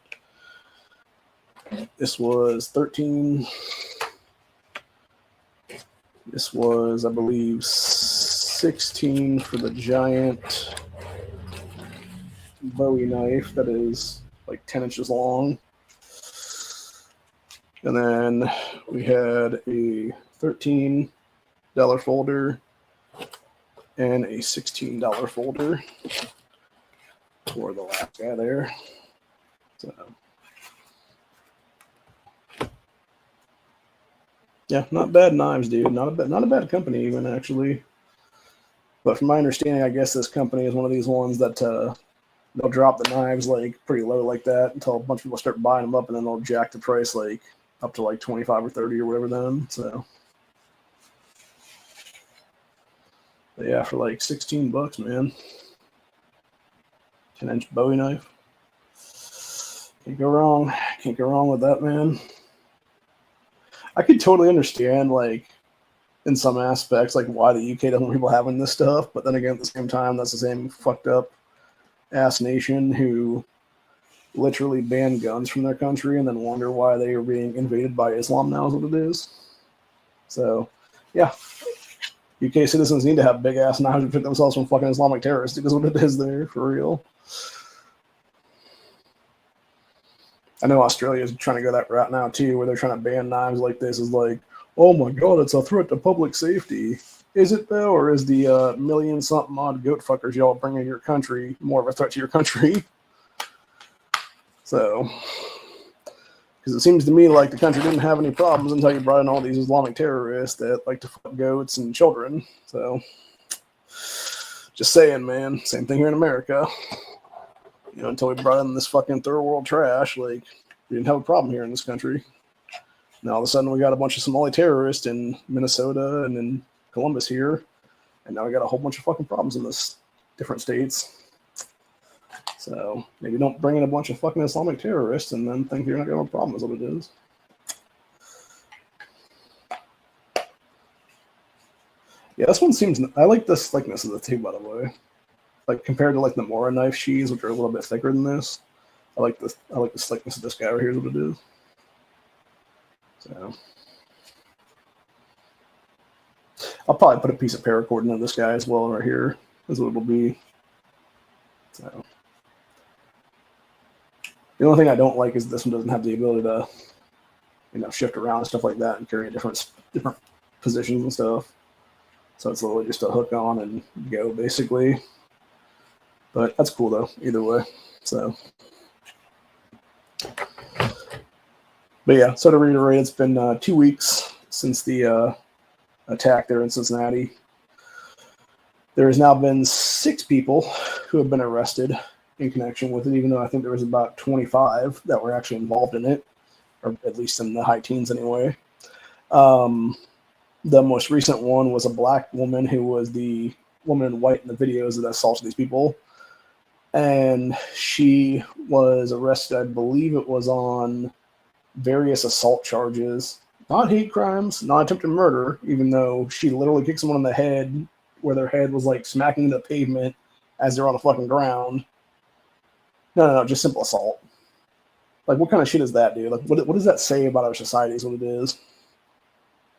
This was 13. This was, I believe, 16 for the giant Bowie knife that is like 10 inches long. And then we had a $13 folder and a $16 folder for the last guy there. So yeah, not bad knives, dude. Not a bad company even actually. But from my understanding, I guess this company is one of these ones that they'll drop the knives like pretty low like that until a bunch of people start buying them up, and then they'll jack the price like up to like 25 or 30 or whatever then. So but yeah, for like $16, man. 10-inch Bowie knife. Can't go wrong. Can't go wrong with that, man. I could totally understand, like, in some aspects, like why the UK doesn't want people having this stuff, but then again, at the same time, that's the same fucked up ass nation who literally ban guns from their country and then wonder why they are being invaded by Islam now is what it is. So, yeah. UK citizens need to have big ass knives to protect themselves from fucking Islamic terrorists because what it is there, for real. I know Australia is trying to go that route now too, where they're trying to ban knives like this. Is like, oh my god, it's a threat to public safety. Is it though, or is the million-something odd goat fuckers y'all bring in your country more of a threat to your country? So, because it seems to me like the country didn't have any problems until you brought in all these Islamic terrorists that like to fuck goats and children. So, just saying, man. Same thing here in America. You know, until we brought in this fucking third world trash, like, we didn't have a problem here in this country. Now all of a sudden we got a bunch of Somali terrorists in Minnesota and in Columbus here, and now we got a whole bunch of fucking problems in this different states. So maybe don't bring in a bunch of fucking Islamic terrorists and then think you're not gonna have a problem is what it is. Yeah, this one seems. I like the slickness of the too, by the way. Like compared to like the Mora knife sheaths, which are a little bit thicker than this. I like the slickness of this guy right here is what it is. So I'll probably put a piece of paracord into this guy as well right here is what it'll be. So the only thing I don't like is this one doesn't have the ability to, shift around and stuff like that and carry different positions and stuff. So it's literally just a hook on and go, basically. But that's cool, though, either way. So, but yeah, so to reiterate, it's been 2 weeks since the attack there in Cincinnati. There has now been 6 people who have been arrested in connection with it, even though I think there was about 25 that were actually involved in it, or at least in the high teens anyway. The most recent one was a black woman who was the woman in white in the videos that assaulted these people. And she was arrested, I believe it was on various assault charges, not hate crimes, not attempted murder, even though she literally kicked someone in the head where their head was like smacking the pavement as they're on the fucking ground. No, just simple assault. Like, what kind of shit is that, dude? Like, what does that say about our society is what it is?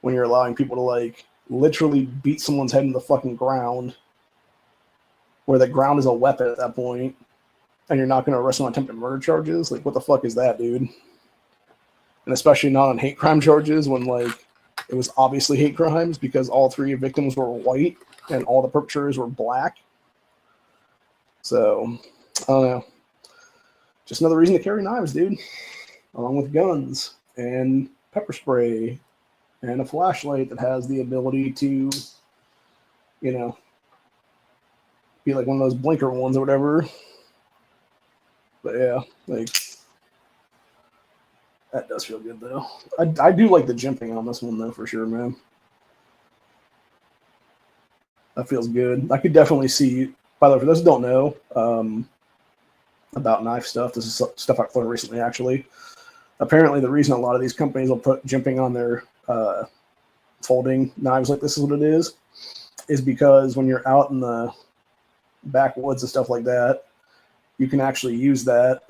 When you're allowing people to, like, literally beat someone's head in the fucking ground, where the ground is a weapon at that point, and you're not going to arrest them on attempted murder charges? Like, what the fuck is that, dude? And especially not on hate crime charges when, like, it was obviously hate crimes because all 3 victims were white and all the perpetrators were black. So, I don't know. Just another reason to carry knives, dude. Along with guns and pepper spray and a flashlight that has the ability to, be like one of those blinker ones or whatever. But yeah, like, that does feel good, though. I do like the jimping on this one, though, for sure, man. That feels good. I could definitely see, by the way, for those who don't know, about knife stuff, this is stuff I've learned recently, actually. Apparently, the reason a lot of these companies will put jimping on their folding knives like this is what it is because when you're out in the backwoods and stuff like that, you can actually use that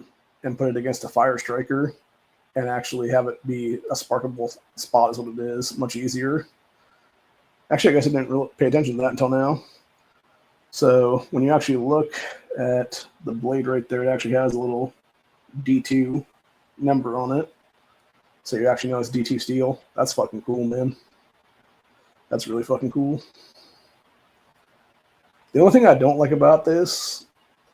and put it against a fire striker and actually have it be a sparkable spot is what it is, much easier. Actually, I guess I didn't really pay attention to that until now. So when you actually look at the blade right there, it actually has a little D2 number on it. So you actually know it's D2 steel. That's fucking cool, man. That's really fucking cool. The only thing I don't like about this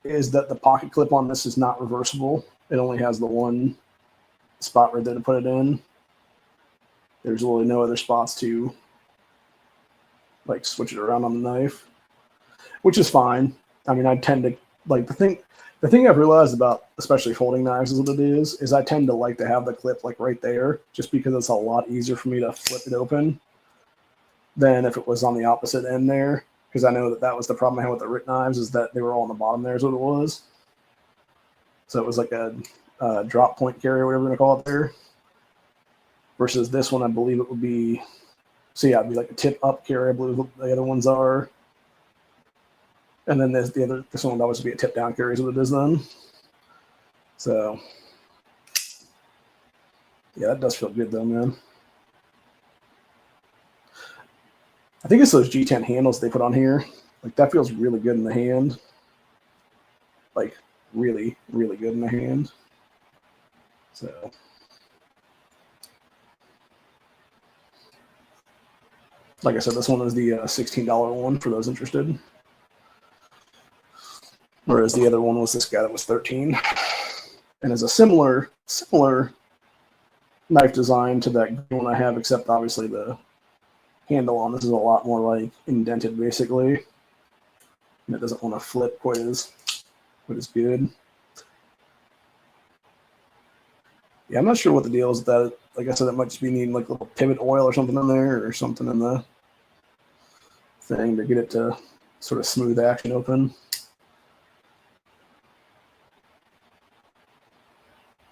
is that the pocket clip on this is not reversible. It only has the one spot right there to put it in. There's really no other spots to like switch it around on the knife, which is fine. I mean, I tend to like the thing I've realized about especially folding knives is what it is I tend to like to have the clip like right there just because it's a lot easier for me to flip it open than if it was on the opposite end there, because I know that was the problem I had with the RIT knives is that they were all on the bottom there is what it was. So it was like a drop point carry or whatever we're going to call it there. Versus this one, I believe it would be, so yeah, it'd be like a tip up carry, I believe the other ones are. And then this one would always be a tip down carry is what it is then. So yeah, that does feel good though, man. I think it's those G10 handles they put on here. Like that feels really good in the hand. Like really, really good in the hand. So like I said, this one is the $16 one for those interested. Whereas the other one was this guy that was $13. And is a similar knife design to that one I have, except obviously the handle on this is a lot more like indented basically. And it doesn't want to flip quite as good. Yeah, I'm not sure what the deal is with that. Like I said, it might just be needing like a little pivot oil or something in there or something in the thing to get it to sort of smooth action open.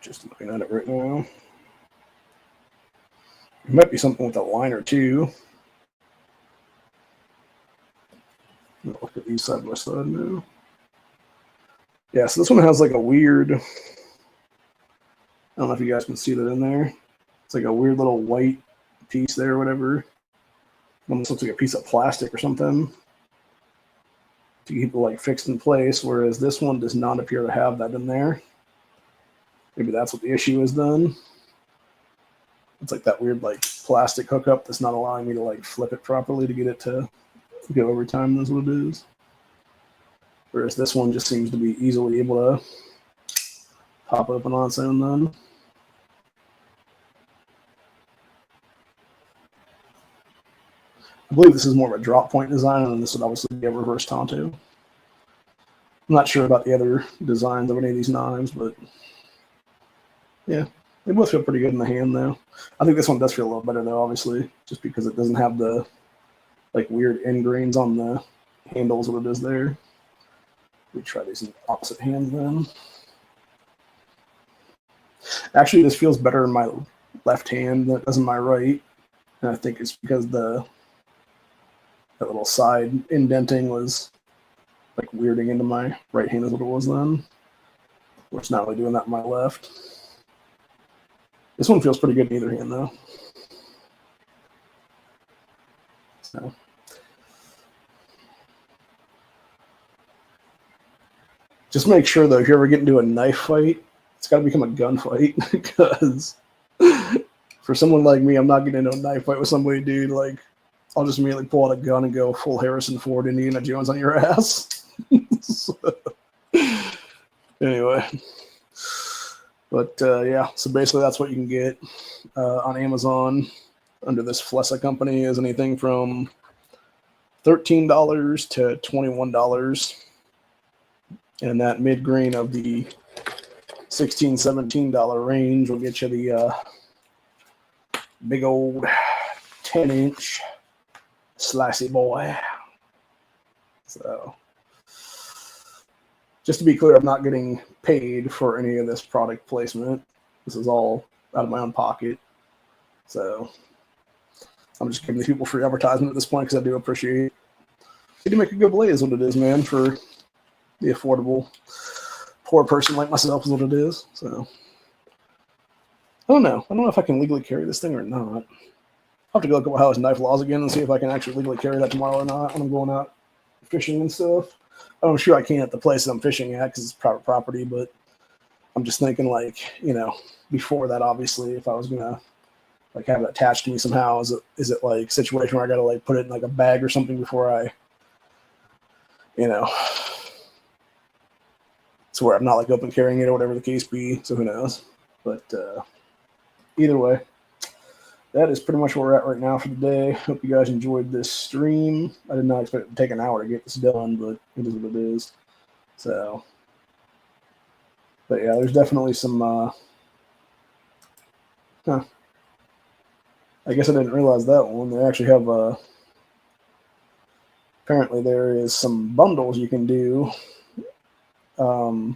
Just looking at it right now. It might be something with a liner too. Look at these side by side now. Yeah, so this one has like a weird, I don't know if you guys can see that in there. It's like a weird little white piece there or whatever. Almost looks like a piece of plastic or something to keep it like fixed in place, whereas this one does not appear to have that in there. Maybe that's what the issue is then. It's like that weird like plastic hookup that's not allowing me to like flip it properly to get it to go every time. That's what it is. Whereas this one just seems to be easily able to pop open on its own then. I believe this is more of a drop point design, and this would obviously be a reverse Tonto. I'm not sure about the other designs of any of these knives, but yeah, they both feel pretty good in the hand though. I think this one does feel a little better though, obviously, just because it doesn't have the like weird end grains on the handles that it is there. We try these in opposite hands then. Actually, this feels better in my left hand than it does in my right, and I think it's because that little side indenting was like weirding into my right hand is what it was then. Which it's not really doing that in my left. This one feels pretty good in either hand though. So just make sure though, if you ever get into a knife fight, it's got to become a gunfight, because for someone like me, I'm not getting into a knife fight with somebody, dude. Like, I'll just immediately pull out a gun and go full Harrison Ford, Indiana Jones on your ass. So, anyway, but yeah, so basically that's what you can get on Amazon under this Flessa company, is anything from $13 to $21. And that mid grain of the $16, $17 range will get you the big old 10-inch slicey boy. So, just to be clear, I'm not getting paid for any of this product placement. This is all out of my own pocket. So, I'm just giving these people free advertisement at this point because I do appreciate it. They do make a good blade is what it is, man, for the affordable poor person like myself is what it is. So, I don't know. I don't know if I can legally carry this thing or not. I'll have to go look at Ohio's knife laws again and see if I can actually legally carry that tomorrow or not when I'm going out fishing and stuff. I'm sure I can at the place that I'm fishing at because it's private property, but I'm just thinking, like, you know, before that, obviously, if I was going to like have it attached to me somehow, is it like a situation where I got to like put it in like a bag or something before I, you know, to where I'm not like open carrying it or whatever the case be. So who knows? But either way, that is pretty much where we're at right now for the day. Hope you guys enjoyed this stream. I did not expect it to take an hour to get this done, but it is what it is. So, but yeah, there's definitely some, I guess I didn't realize that one. They actually have, apparently there is some bundles you can do there on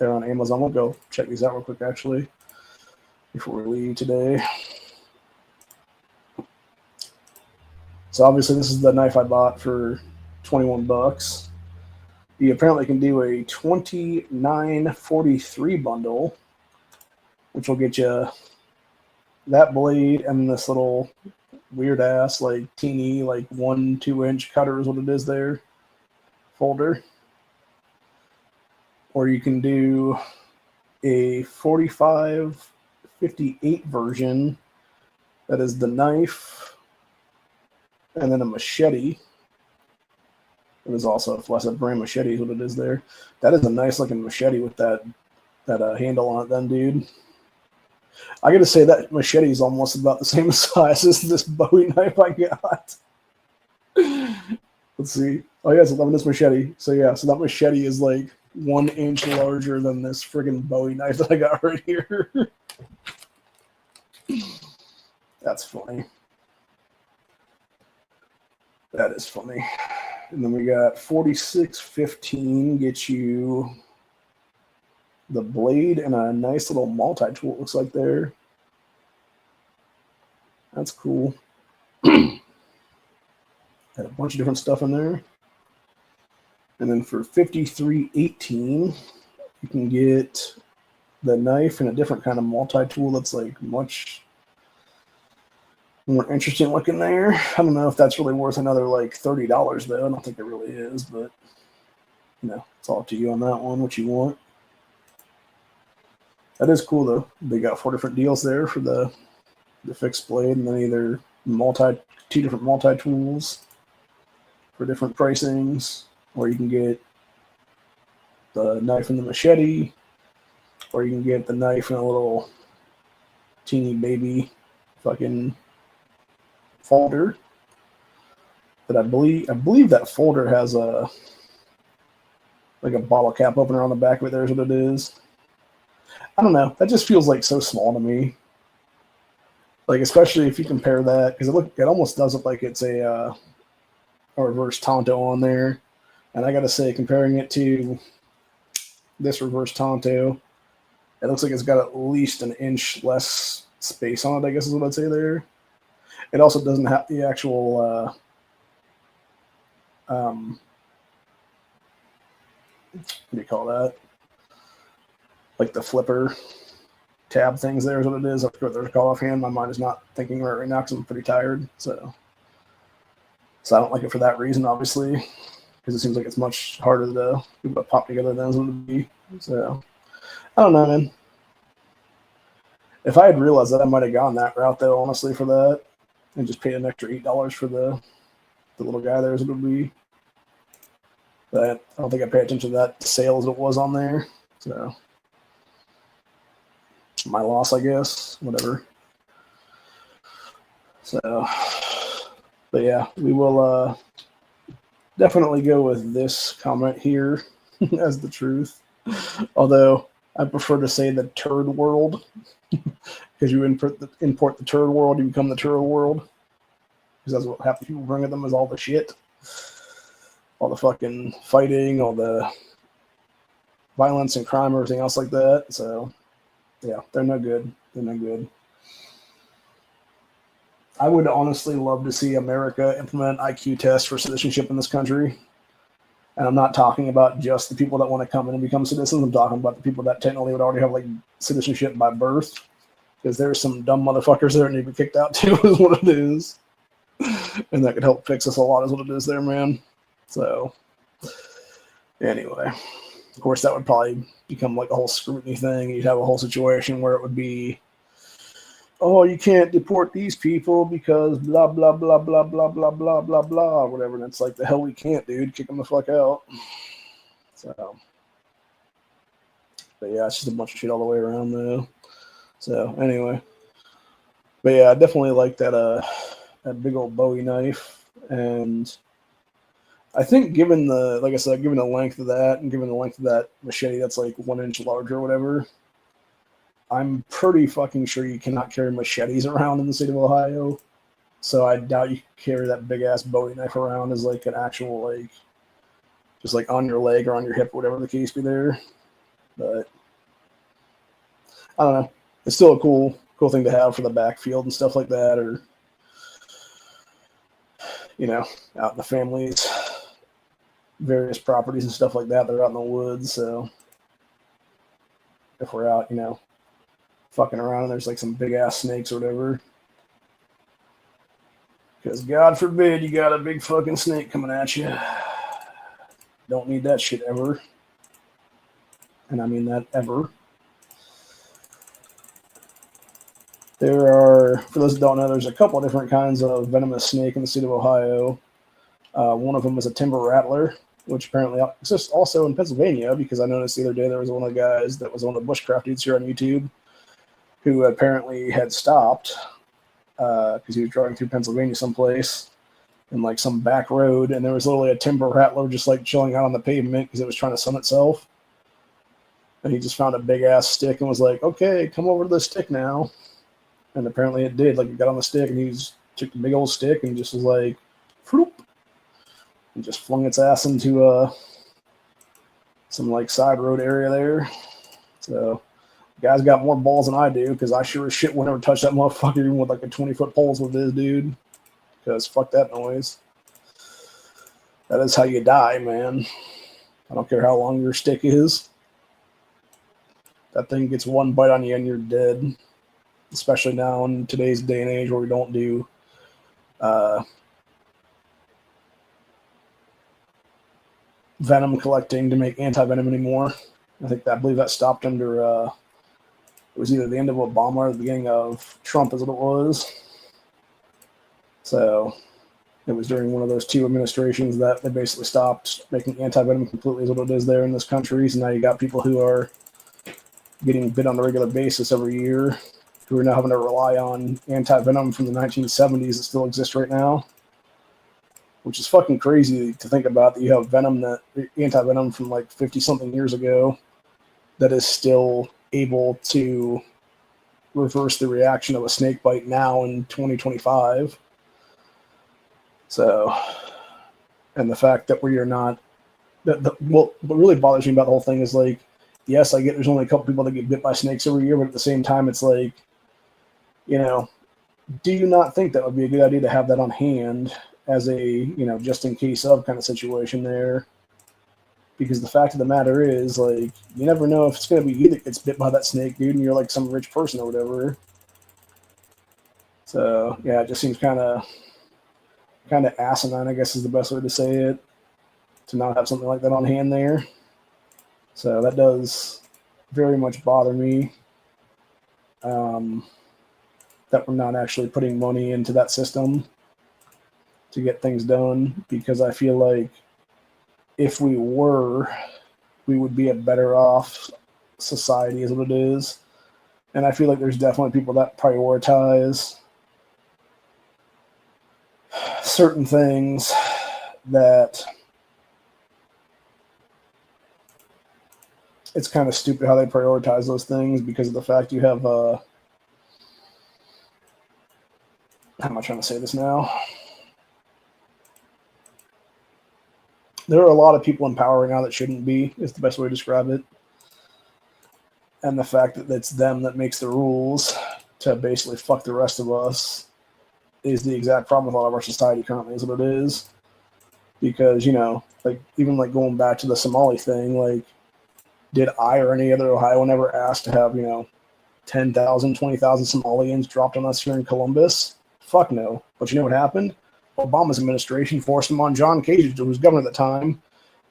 Amazon. We'll go check these out real quick, actually, before we leave today. So obviously this is the knife I bought for $21. You apparently can do a $29.43 bundle, which will get you that blade and this little weird ass like teeny like 1-2 inch cutter is what it is there, folder. Or you can do a 45-58 version that is the knife and then a machete. It is also a Flessa brand machete is what it is there. That is a nice looking machete with that handle on it then, dude. I gotta say that machete is almost about the same size as this Bowie knife I got. Let's see. Oh yeah, it's 11-inch machete. So yeah, so that machete is like 1 inch larger than this friggin' Bowie knife that I got right here. That's funny. That is funny. And then we got 46.15 gets you the blade and a nice little multi-tool, it looks like there. That's cool. Had a bunch of different stuff in there. And then for 53.18, you can get the knife and a different kind of multi-tool that's like much more interesting looking there. I don't know if that's really worth another like $30 though. I don't think it really is, but it's all up to you on that one, what you want. That is cool though. They got 4 different deals there for the fixed blade, and then either two different multi-tools for different pricings, or you can get the knife and the machete, or you can get the knife and a little teeny baby fucking folder. But I believe that folder has a bottle cap opener on the back of it. There's what it is. I don't know. That just feels like so small to me. Like, especially if you compare that, because it almost does look like it's a reverse Tonto on there. And I gotta say, comparing it to this reverse Tonto, it looks like it's got at least an inch less space on it, I guess is what I'd say there. It also doesn't have the actual what do you call that? Like the flipper tab things there is what it is. I forget what they're called offhand. My mind is not thinking right now because I'm pretty tired. So I don't like it for that reason, obviously, because it seems like it's much harder to pop together than it would be. So I don't know, man. If I had realized that, I might have gone that route, though, honestly, for that, and just paid an extra $8 for the little guy there as it would be. But I don't think I paid attention to that sale as it was on there. So my loss, I guess. Whatever. So, but yeah, we will definitely go with this comment here as the truth. Although I prefer to say the turd world, because you import the turd world, you become the turd world. Because that's what half the people bring at them is all the shit. All the fucking fighting, all the violence and crime, everything else like that. So, yeah, they're no good. They're no good. I would honestly love to see America implement IQ tests for citizenship in this country. And I'm not talking about just the people that want to come in and become citizens. I'm talking about the people that technically would already have like citizenship by birth. Because there's some dumb motherfuckers there that need to be kicked out too, is what it is. And that could help fix us a lot, is what it is there, man. So, anyway, of course, that would probably become like a whole scrutiny thing. You'd have a whole situation where it would be, oh, you can't deport these people because blah, blah, blah, blah, blah, blah, blah, blah, blah, whatever. And it's like, the hell we can't, dude. Kick them the fuck out. So, but yeah, it's just a bunch of shit all the way around, though. So, anyway. But yeah, I definitely like that big old Bowie knife. And I think given the length of that and given the length of that machete that's like 1 inch larger or whatever, I'm pretty fucking sure you cannot carry machetes around in the state of Ohio. So I doubt you can carry that big ass Bowie knife around as like an actual like just like on your leg or on your hip or whatever the case be there. But I don't know. It's still a cool thing to have for the backfield and stuff like that, or out in the family's various properties and stuff like that. They're out in the woods, so if we're out, fucking around and there's like some big ass snakes or whatever, because God forbid you got a big fucking snake coming at you. Don't need that shit ever, and I mean that ever. There are, for those that don't know, there's a couple of different kinds of venomous snake in the state of Ohio. One of them is a timber rattler, which apparently exists also in Pennsylvania, because I noticed the other day there was one of the guys that was one of the bushcraft dudes here on YouTube who apparently had stopped because he was driving through Pennsylvania someplace in like some back road, and there was literally a timber rattler just like chilling out on the pavement because it was trying to sun itself. And he just found a big ass stick and was like, okay, come over to the stick now. And apparently it did. Like, it got on the stick, and he took the big old stick and just was like, floop, and just flung its ass into some like side road area there. So, the guy's got more balls than I do, because I sure as shit would never touch that motherfucker even with like a 20-foot pole with this dude. Because fuck that noise. That is how you die, man. I don't care how long your stick is. That thing gets one bite on you and you're dead. Especially now in today's day and age where we don't do venom collecting to make anti-venom anymore. I believe that stopped under, it was either the end of Obama or the beginning of Trump is what it was. So it was during one of those two administrations that they basically stopped making anti-venom completely is what it is there in this country. So now you got people who are getting bit on a regular basis every year who are now having to rely on anti-venom from the 1970s that still exists right now, which is fucking crazy to think about, that you have anti-venom from like 50-something years ago that is still able to reverse the reaction of a snake bite now in 2025. So, and the fact that we are not, what really bothers me about the whole thing is like, yes, I get there's only a couple people that get bit by snakes every year, but at the same time, it's like, you know, do you not think that would be a good idea to have that on hand as a, you know, just in case of kind of situation there? Because the fact of the matter is, like, you never know if it's going to be you that gets bit by that snake, dude, and you're like some rich person or whatever. So, yeah, it just seems kind of asinine, I guess is the best way to say it, to not have something like that on hand there. So that does very much bother me, that we're not actually putting money into that system to get things done, because I feel like if we were, we would be a better off society is what it is. And I feel like there's definitely people that prioritize certain things that it's kind of stupid how they prioritize those things, because of the fact you have, how am I trying to say this now? There are a lot of people in power right now that shouldn't be, is the best way to describe it. And the fact that it's them that makes the rules to basically fuck the rest of us is the exact problem with all of our society currently, is what it is. Because, you know, like, even like going back to the Somali thing, like, did I or any other Ohioan ever ask to have, you know, 10,000, 20,000 Somalians dropped on us here in Columbus? Fuck no. But you know what happened? Obama's administration forced him on John Kasich, who was governor at the time,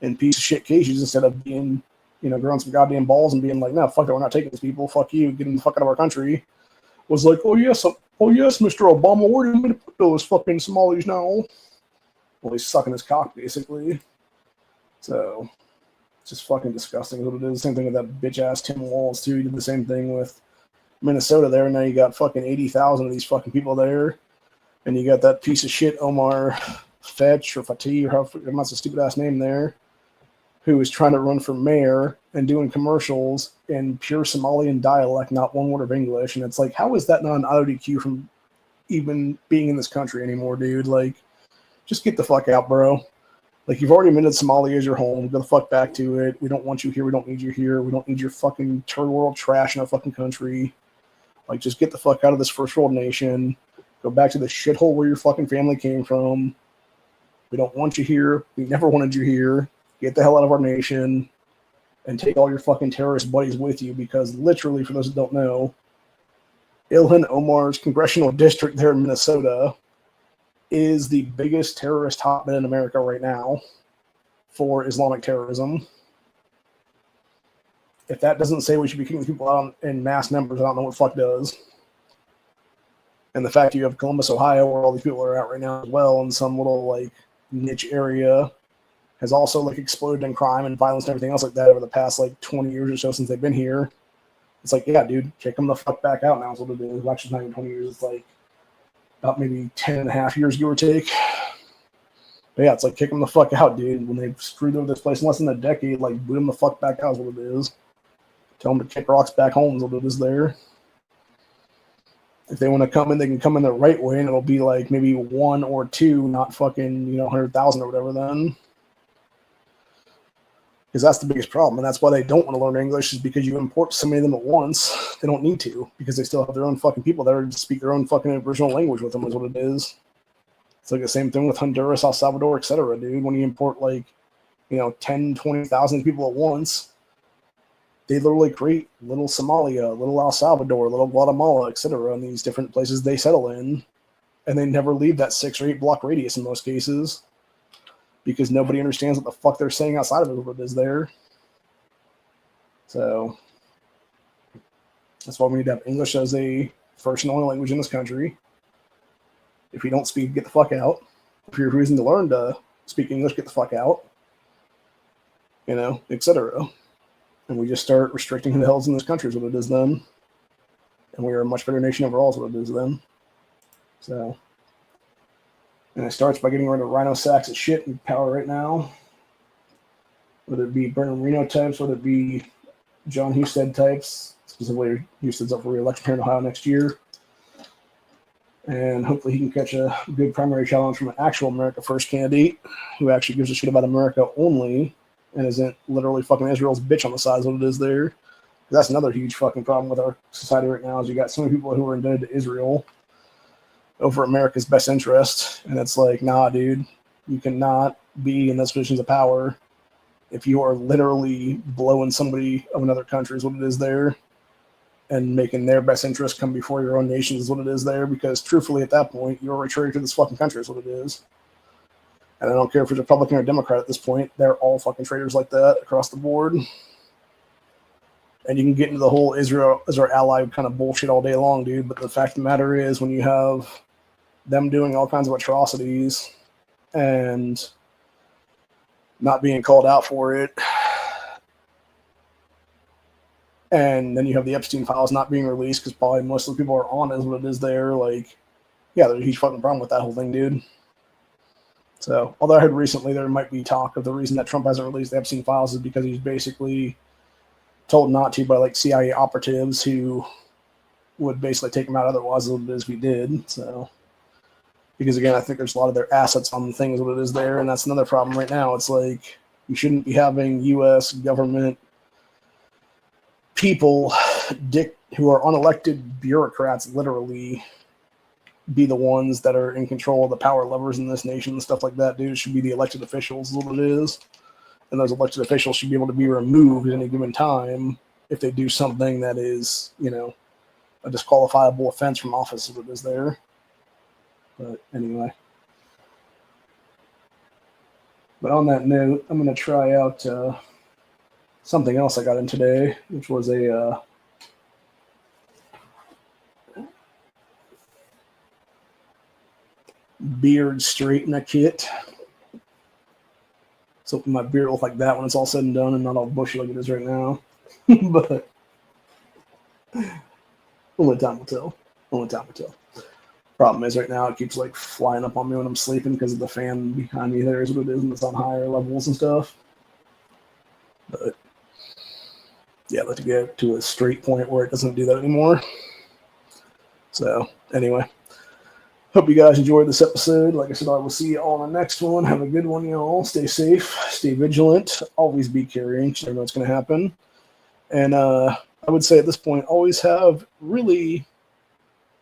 and piece of shit Kasich, instead of being, you know, growing some goddamn balls and being like, no, fuck it, we're not taking these people, fuck you, get them the fuck out of our country, was like, oh yes, Mr. Obama, where do you want me to put those fucking Somalis now? Well, he's sucking his cock, basically. So, it's just fucking disgusting what it is. Same thing with that bitch-ass Tim Walz, too. He did the same thing with Minnesota there, and now you got fucking 80,000 of these fucking people there. And you got that piece of shit Omar Fetch or Fatih, or however, that's a stupid ass name there, who is trying to run for mayor and doing commercials in pure Somalian dialect, not one word of English. And it's like, how is that not an IODQ from even being in this country anymore, dude? Like, just get the fuck out, bro. Like, you've already admitted Somalia is your home. Go the fuck back to it. We don't want you here. We don't need you here. We don't need your fucking third world trash in our fucking country. Like, just get the fuck out of this first world nation. Go back to the shithole where your fucking family came from. We don't want you here. We never wanted you here. Get the hell out of our nation and take all your fucking terrorist buddies with you, because literally, for those that don't know, Ilhan Omar's congressional district there in Minnesota is the biggest terrorist hotbed in America right now for Islamic terrorism. If that doesn't say we should be kicking people out in mass numbers, I don't know what fuck does. And the fact you have Columbus, Ohio, where all these people are at right now as well, in some little like niche area, has also like exploded in crime and violence and everything else like that over the past like 20 years or so since they've been here. It's like, yeah, dude, kick them the fuck back out now is what it is. Actually, it's not even 20 years. It's like about maybe 10 and a half years, give or take. But yeah, it's like, kick them the fuck out, dude. When they've screwed over this place in less than a decade, like, boot them the fuck back out is what it is. Tell them to kick rocks back home is what it is there. If they want to come in, they can come in the right way, and it'll be like maybe one or two, not fucking, 100,000 or whatever then. Because that's the biggest problem, and that's why they don't want to learn English, is because you import so many of them at once. They don't need to, because they still have their own fucking people there to speak their own fucking original language with them is what it is. It's like the same thing with Honduras, El Salvador, etc., dude. When you import 10, 20,000 people at once, they literally create little Somalia, little El Salvador, little Guatemala, etc., in these different places they settle in, and they never leave that 6 or 8 block radius in most cases. because nobody understands what the fuck they're saying outside of it, what it is there. So that's why we need to have English as a first and only language in this country. If you don't speak, get the fuck out. If you're refusing to learn to speak English, get the fuck out. You know, etc. And we just start restricting who the hell's in this country is what it is then. And we are a much better nation overall is what it is then. So, and it starts by getting rid of rhino sacks of shit in power right now. Whether it be Bernard Reno types, whether it be John Husted types, specifically Husted's up for re-election here in Ohio next year. And hopefully he can catch a good primary challenge from an actual America First candidate who actually gives a shit about America only and isn't literally fucking Israel's bitch on the side of what it is there. That's another huge fucking problem with our society right now is you got so many people who are indebted to Israel over America's best interest. And it's like, nah, dude, you cannot be in those positions of power if you are literally blowing somebody of another country is what it is there and making their best interest come before your own nation is what it is there. Because truthfully, at that point, you're a traitor to this fucking country is what it is. And I don't care if it's Republican or Democrat at this point. They're all fucking traitors like that across the board. And you can get into the whole Israel as our ally kind of bullshit all day long, dude. But the fact of the matter is when you have them doing all kinds of atrocities and not being called out for it, and then you have the Epstein files not being released because probably most of the people are on is what it is there. Like, yeah, there's a huge fucking problem with that whole thing, dude. So, although I heard recently there might be talk of the reason that Trump hasn't released the Epstein files is because he's basically told not to by like CIA operatives who would basically take him out otherwise as it is we did. So, because again, I think there's a lot of their assets on the things what it is there, and that's another problem right now. It's like you shouldn't be having U.S. government people who are unelected bureaucrats literally be the ones that are in control of the power levers in this nation and stuff like that, dude. It should be the elected officials is what it is. And those elected officials should be able to be removed at any given time if they do something that is, you know, a disqualifiable offense from office as it is there. But anyway. But on that note, I'm going to try out something else I got in today, which was a beard straightener kit. So my beard will look like that when it's all said and done and not all bushy like it is right now. But only time will tell. Only time will tell. Problem is right now it keeps like flying up on me when I'm sleeping because of the fan behind me there is what it is and it's on higher levels and stuff. But yeah, I'd like to get to a straight point where it doesn't do that anymore. So anyway. Hope you guys enjoyed this episode. Like I said, I will see you all on the next one. Have a good one, y'all. Stay safe. Stay vigilant. Always be carrying. You never know what's going to happen. And I would say at this point, always have really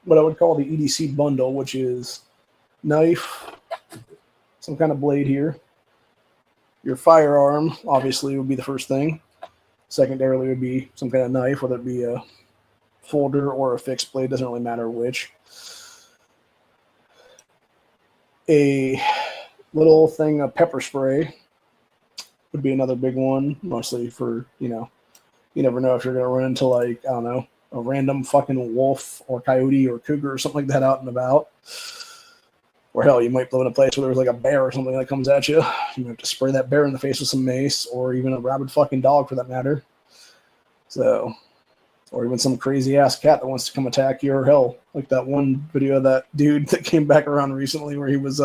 what I would call the EDC bundle, which is knife, some kind of blade here. Your firearm, obviously, would be the first thing. Secondarily would be some kind of knife, whether it be a folder or a fixed blade. Doesn't really matter which. A little thing of pepper spray would be another big one, mostly for, you know, you never know if you're going to run into, like, I don't know, a random fucking wolf or coyote or cougar or something like that out and about. Or hell, you might live in a place where there's like a bear or something that comes at you. You have to spray that bear in the face with some mace, or even a rabid fucking dog for that matter. So, or even some crazy ass cat that wants to come attack you, or hell, like that one video of that dude that came back around recently where he was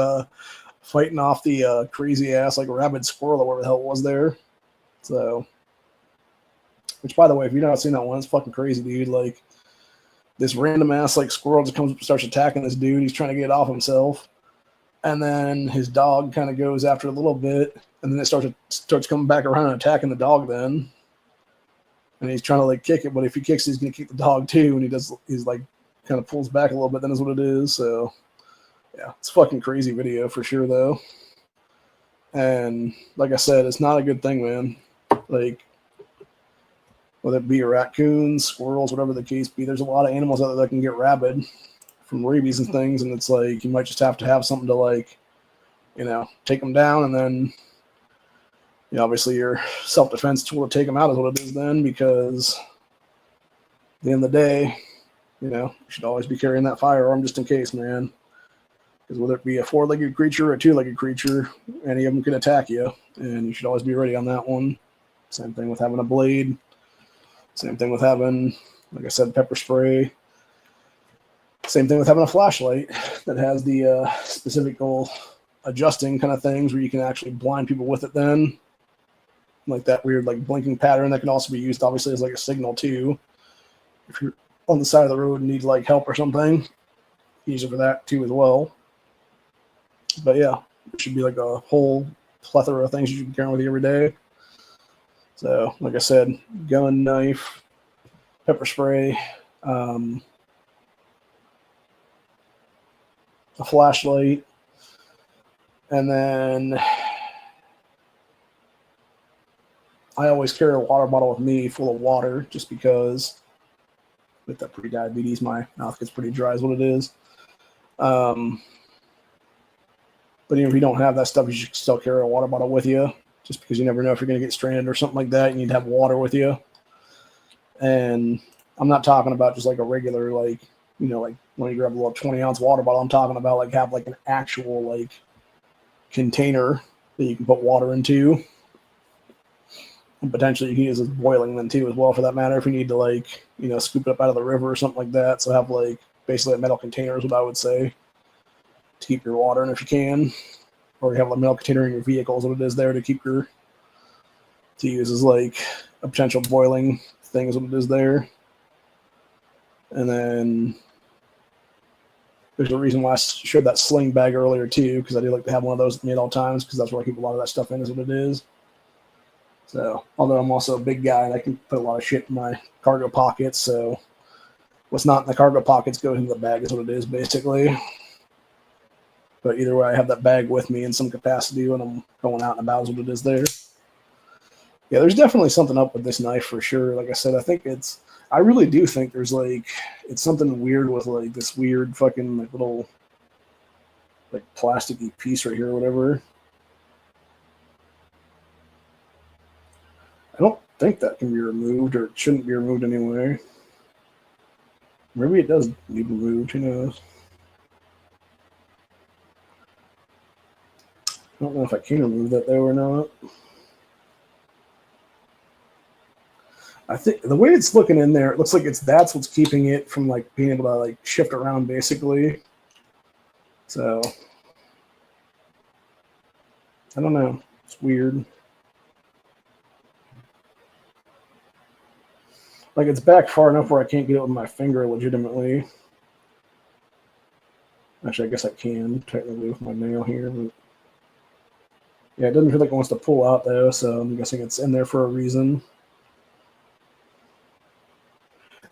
fighting off the crazy ass like rabid squirrel or whatever the hell it was there. So, which by the way, if you've not seen that one, it's fucking crazy, dude. Like this random ass like squirrel just comes up and starts attacking this dude. He's trying to get off himself, and then his dog kind of goes after a little bit, and then it starts coming back around and attacking the dog then. And he's trying to like kick it, but if he kicks, he's gonna kick the dog too. And he's like kind of pulls back a little bit. Then is what it is. So yeah, it's a fucking crazy video for sure though. And like I said, it's not a good thing, man. Like whether it be raccoons, squirrels, whatever the case be, there's a lot of animals out there that can get rabid from rabies and things. And it's like you might just have to have something to like take them down, and then obviously your self-defense tool to take them out is what it is then, because at the end of the day, you should always be carrying that firearm just in case, man. Because whether it be a four-legged creature or a two-legged creature, any of them can attack you, and you should always be ready on that one. Same thing with having a blade. Same thing with having, like I said, pepper spray. Same thing with having a flashlight that has the specific goal adjusting kind of things where you can actually blind people with it then. Like that weird blinking pattern that can also be used obviously as a signal too. If you're on the side of the road and need help or something, use it for that too as well. But yeah, it should be a whole plethora of things you can carry with you every day. So, like I said, gun, knife, pepper spray, a flashlight, and then I always carry a water bottle with me full of water, just because with that pre-diabetes, my mouth gets pretty dry is what it is. But even if you don't have that stuff, you should still carry a water bottle with you, just because you never know if you're going to get stranded or something like that. You need to have water with you. And I'm not talking about just a regular, when you grab a little 20-ounce water bottle. I'm talking about have an actual container that you can put water into. And potentially you can use it as boiling then too as well, for that matter, if you need to scoop it up out of the river or something like that. So have basically a metal container is what I would say to keep your water in if you can. Or you have a metal container in your vehicle is what it is there to keep to use as a potential boiling thing is what it is there. And then there's a reason why I showed that sling bag earlier too, because I do like to have one of those with me at all times, because that's where I keep a lot of that stuff in is what it is. So, although I'm also a big guy and I can put a lot of shit in my cargo pockets, so what's not in the cargo pockets goes into the bag is what it is basically. But either way, I have that bag with me in some capacity when I'm going out and about is what it is there. Yeah, there's definitely something up with this knife for sure. Like I said, I really do think there's it's something weird with this weird fucking little plasticky piece right here or whatever. I don't think that can be removed, or it shouldn't be removed anyway. Maybe it does need removed, who knows? I don't know if I can remove that though or not. I think the way it's looking in there, it looks like that's what's keeping it from being able to shift around basically. So I don't know. It's weird. It's back far enough where I can't get it with my finger legitimately. Actually, I guess I can technically with my nail here, but yeah, it doesn't feel like it wants to pull out though, so I'm guessing it's in there for a reason.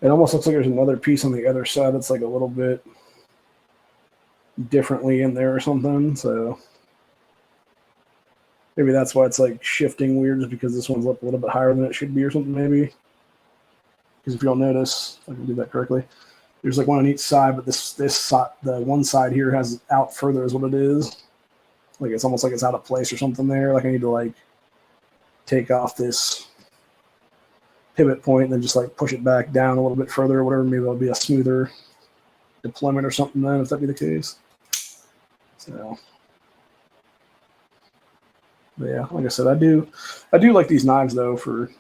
It almost looks like there's another piece on the other side that's a little bit differently in there or something, so maybe that's why it's shifting weird, just because this one's up a little bit higher than it should be or something maybe. Because if you don't notice, if I can do that correctly, there's one on each side, but this side, the one side here has out further is what it is. It's almost like it's out of place or something there. I need to take off this pivot point and then just push it back down a little bit further or whatever. Maybe it'll be a smoother deployment or something then, if that be the case. So, but yeah, like I said, I do like these knives though for,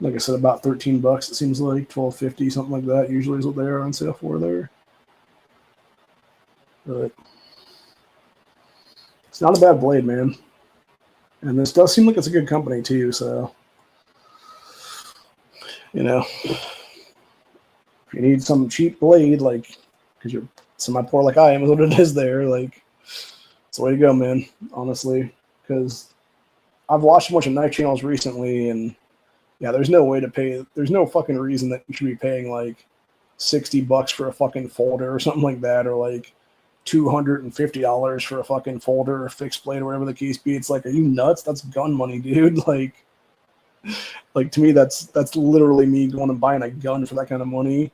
like I said, about $13. It seems like $12.50, something like that. Usually is what they are on sale for there. But it's not a bad blade, man. And this does seem like it's a good company too. So, if you need some cheap blade, because you're semi-poor like I am, is what it is there. It's the way to go, man. Honestly, because I've watched a bunch of knife channels recently, and yeah, there's no way to pay. There's no fucking reason that you should be paying $60 for a fucking folder or something like that, or $250 for a fucking folder or fixed blade or whatever the case be. It's are you nuts? That's gun money, dude. To me, that's literally me going and buying a gun for that kind of money.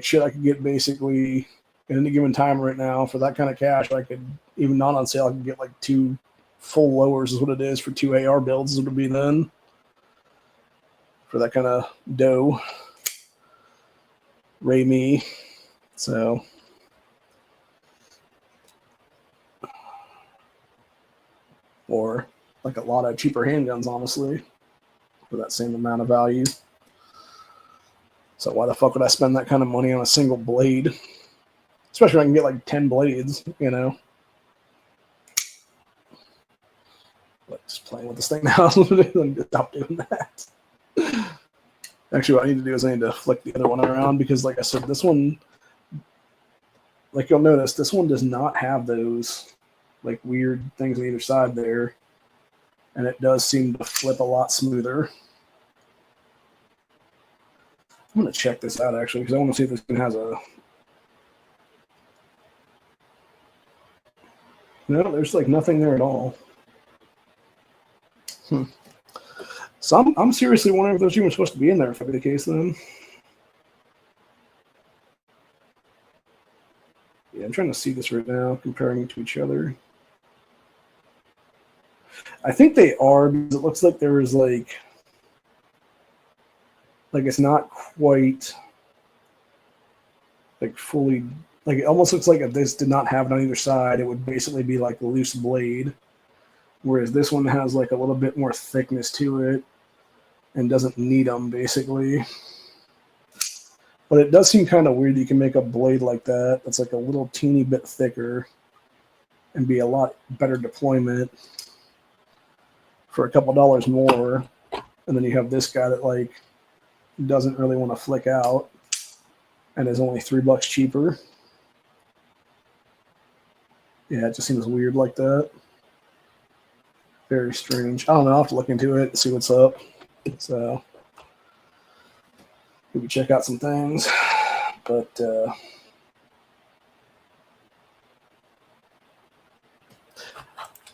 Shit, I could get basically at any given time right now for that kind of cash. I could even not on sale, I can get like 2 full lowers is what it is for 2 AR builds is what it would be then. For that kind of dough. Ray me. So or like a lot of cheaper handguns, honestly, for that same amount of value. So why the fuck would I spend that kind of money on a single blade? Especially if I can get like 10 blades, you know. But just playing with this thing now. Let me stop doing that. Actually, what I need to do is I need to flick the other one around because, like I said, this one, like you'll notice, this one does not have those like weird things on either side there. And it does seem to flip a lot smoother. I'm going to check this out, actually, because I want to see if this one has a... No, there's like nothing there at all. So I'm seriously wondering if those even supposed to be in there, if that be the case, then. Yeah, I'm trying to see this right now, comparing to each other. I think they are, because it looks like there is like it's not quite like fully, like it almost looks like if this did not have it on either side, it would basically be like a loose blade. Whereas this one has like a little bit more thickness to it and doesn't need them basically. But it does seem kind of weird that you can make a blade like that that's like a little teeny bit thicker and be a lot better deployment for a couple dollars more. And then you have this guy that like doesn't really want to flick out and is only $3 cheaper. Yeah, it just seems weird like that. Very strange. I don't know. I'll have to look into it and see what's up. So maybe check out some things. But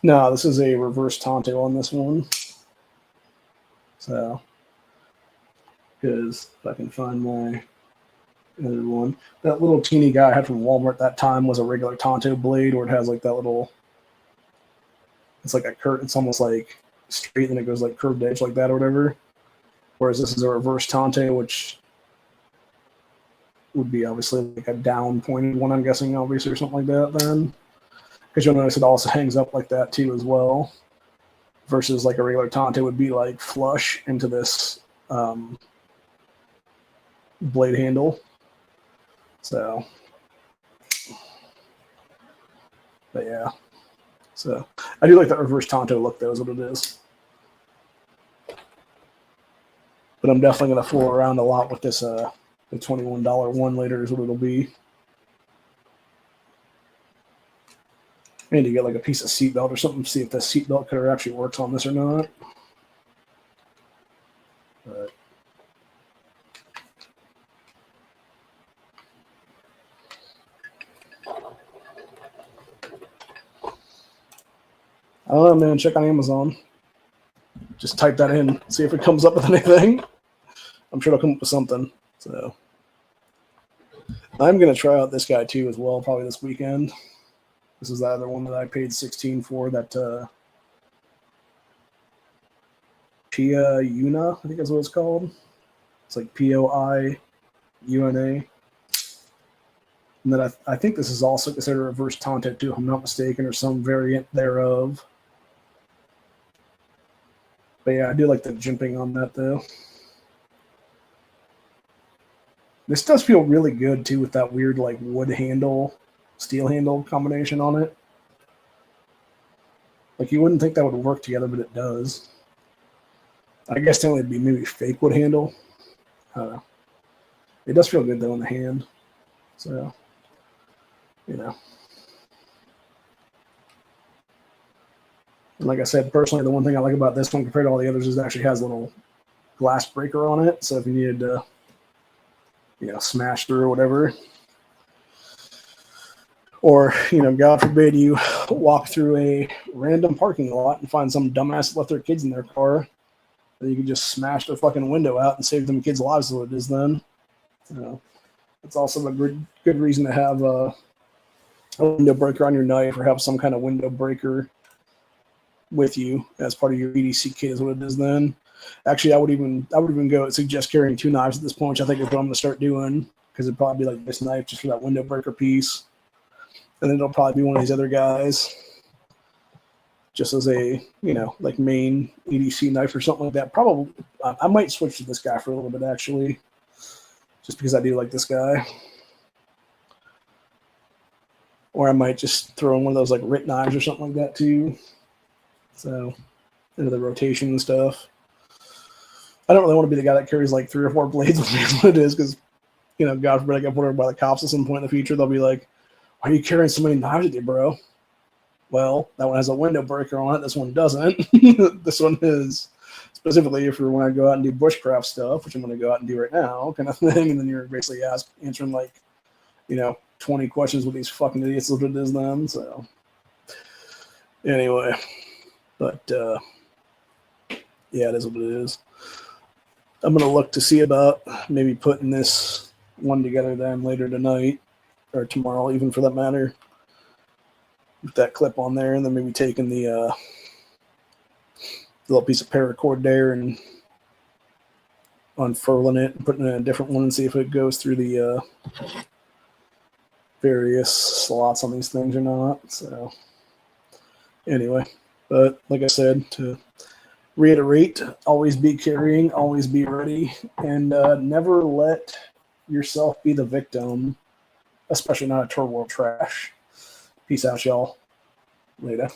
no, this is a reverse Tonto on this one. So because if I can find my other one, that little teeny guy I had from Walmart that time was a regular Tonto blade, where it has like that little. It's like a curve. It's almost like straight, and it goes like curved edge like that or whatever. Whereas this is a reverse Tonto, which would be obviously like a down pointed one, I'm guessing, obviously, or something like that then. Because you'll notice it also hangs up like that too as well. Versus like a regular Tonto would be like flush into this blade handle. So, but yeah. So I do like that reverse Tonto look, though, is what it is. But I'm definitely going to fool around a lot with this, the $21 one later is what it'll be. I need to get like a piece of seatbelt or something to see if the seatbelt cutter actually works on this or not. But I don't know, man. Check on Amazon. Just type that in, see if it comes up with anything. I'm sure it'll come up with something. So I'm going to try out this guy too as well, probably this weekend. This is the other one that I paid $16 for, that Pia Una, I think that's what it's called. It's like Poiuna. And then I think this is also considered a reverse Tonto too, if I'm not mistaken, or some variant thereof. But yeah, I do like the jimping on that though. This does feel really good too with that weird like wood handle, steel handle combination on it. Like you wouldn't think that would work together, but it does. I guess technically it'd be maybe fake wood handle. I don't know. It does feel good though in the hand. So, you know. And like I said, personally, the one thing I like about this one compared to all the others is it actually has a little glass breaker on it. So if you needed to, you know, smash through or whatever, or, you know, God forbid you walk through a random parking lot and find some dumbass left their kids in their car, then you can just smash their fucking window out and save them kids' lives, is what it is then. You know, it's also a good reason to have a a window breaker on your knife, or have some kind of window breaker with you as part of your EDC kit is what it is then. Actually, I would even go suggest carrying 2 knives at this point, which I think is what I'm going to start doing, because it'd probably be like this knife just for that window breaker piece. And then it'll probably be one of these other guys just as a, like main EDC knife or something like that. Probably, I might switch to this guy for a little bit, actually, just because I do like this guy. Or I might just throw in one of those like RIT knives or something like that too. So, into the rotation and stuff. I don't really want to be the guy that carries like 3 or 4 blades with me, is what it is, because, God forbid I get pulled over by the cops at some point in the future, they'll be like, why are you carrying so many knives with you, bro? Well, that one has a window breaker on it. This one doesn't. This one is specifically for when I go out and do bushcraft stuff, which I'm going to go out and do right now, kind of thing. And then you're basically answering like, 20 questions with these fucking idiots, is what it is then. So, anyway, but yeah, it is what it is. I'm going to look to see about maybe putting this one together then later tonight or tomorrow, even for that matter. With that clip on there, and then maybe taking the little piece of paracord there and unfurling it and putting it in a different one and see if it goes through the various slots on these things or not. So anyway, but like I said, to reiterate, always be carrying, always be ready, and never let yourself be the victim, especially not a tour world trash. Peace out, y'all. Later.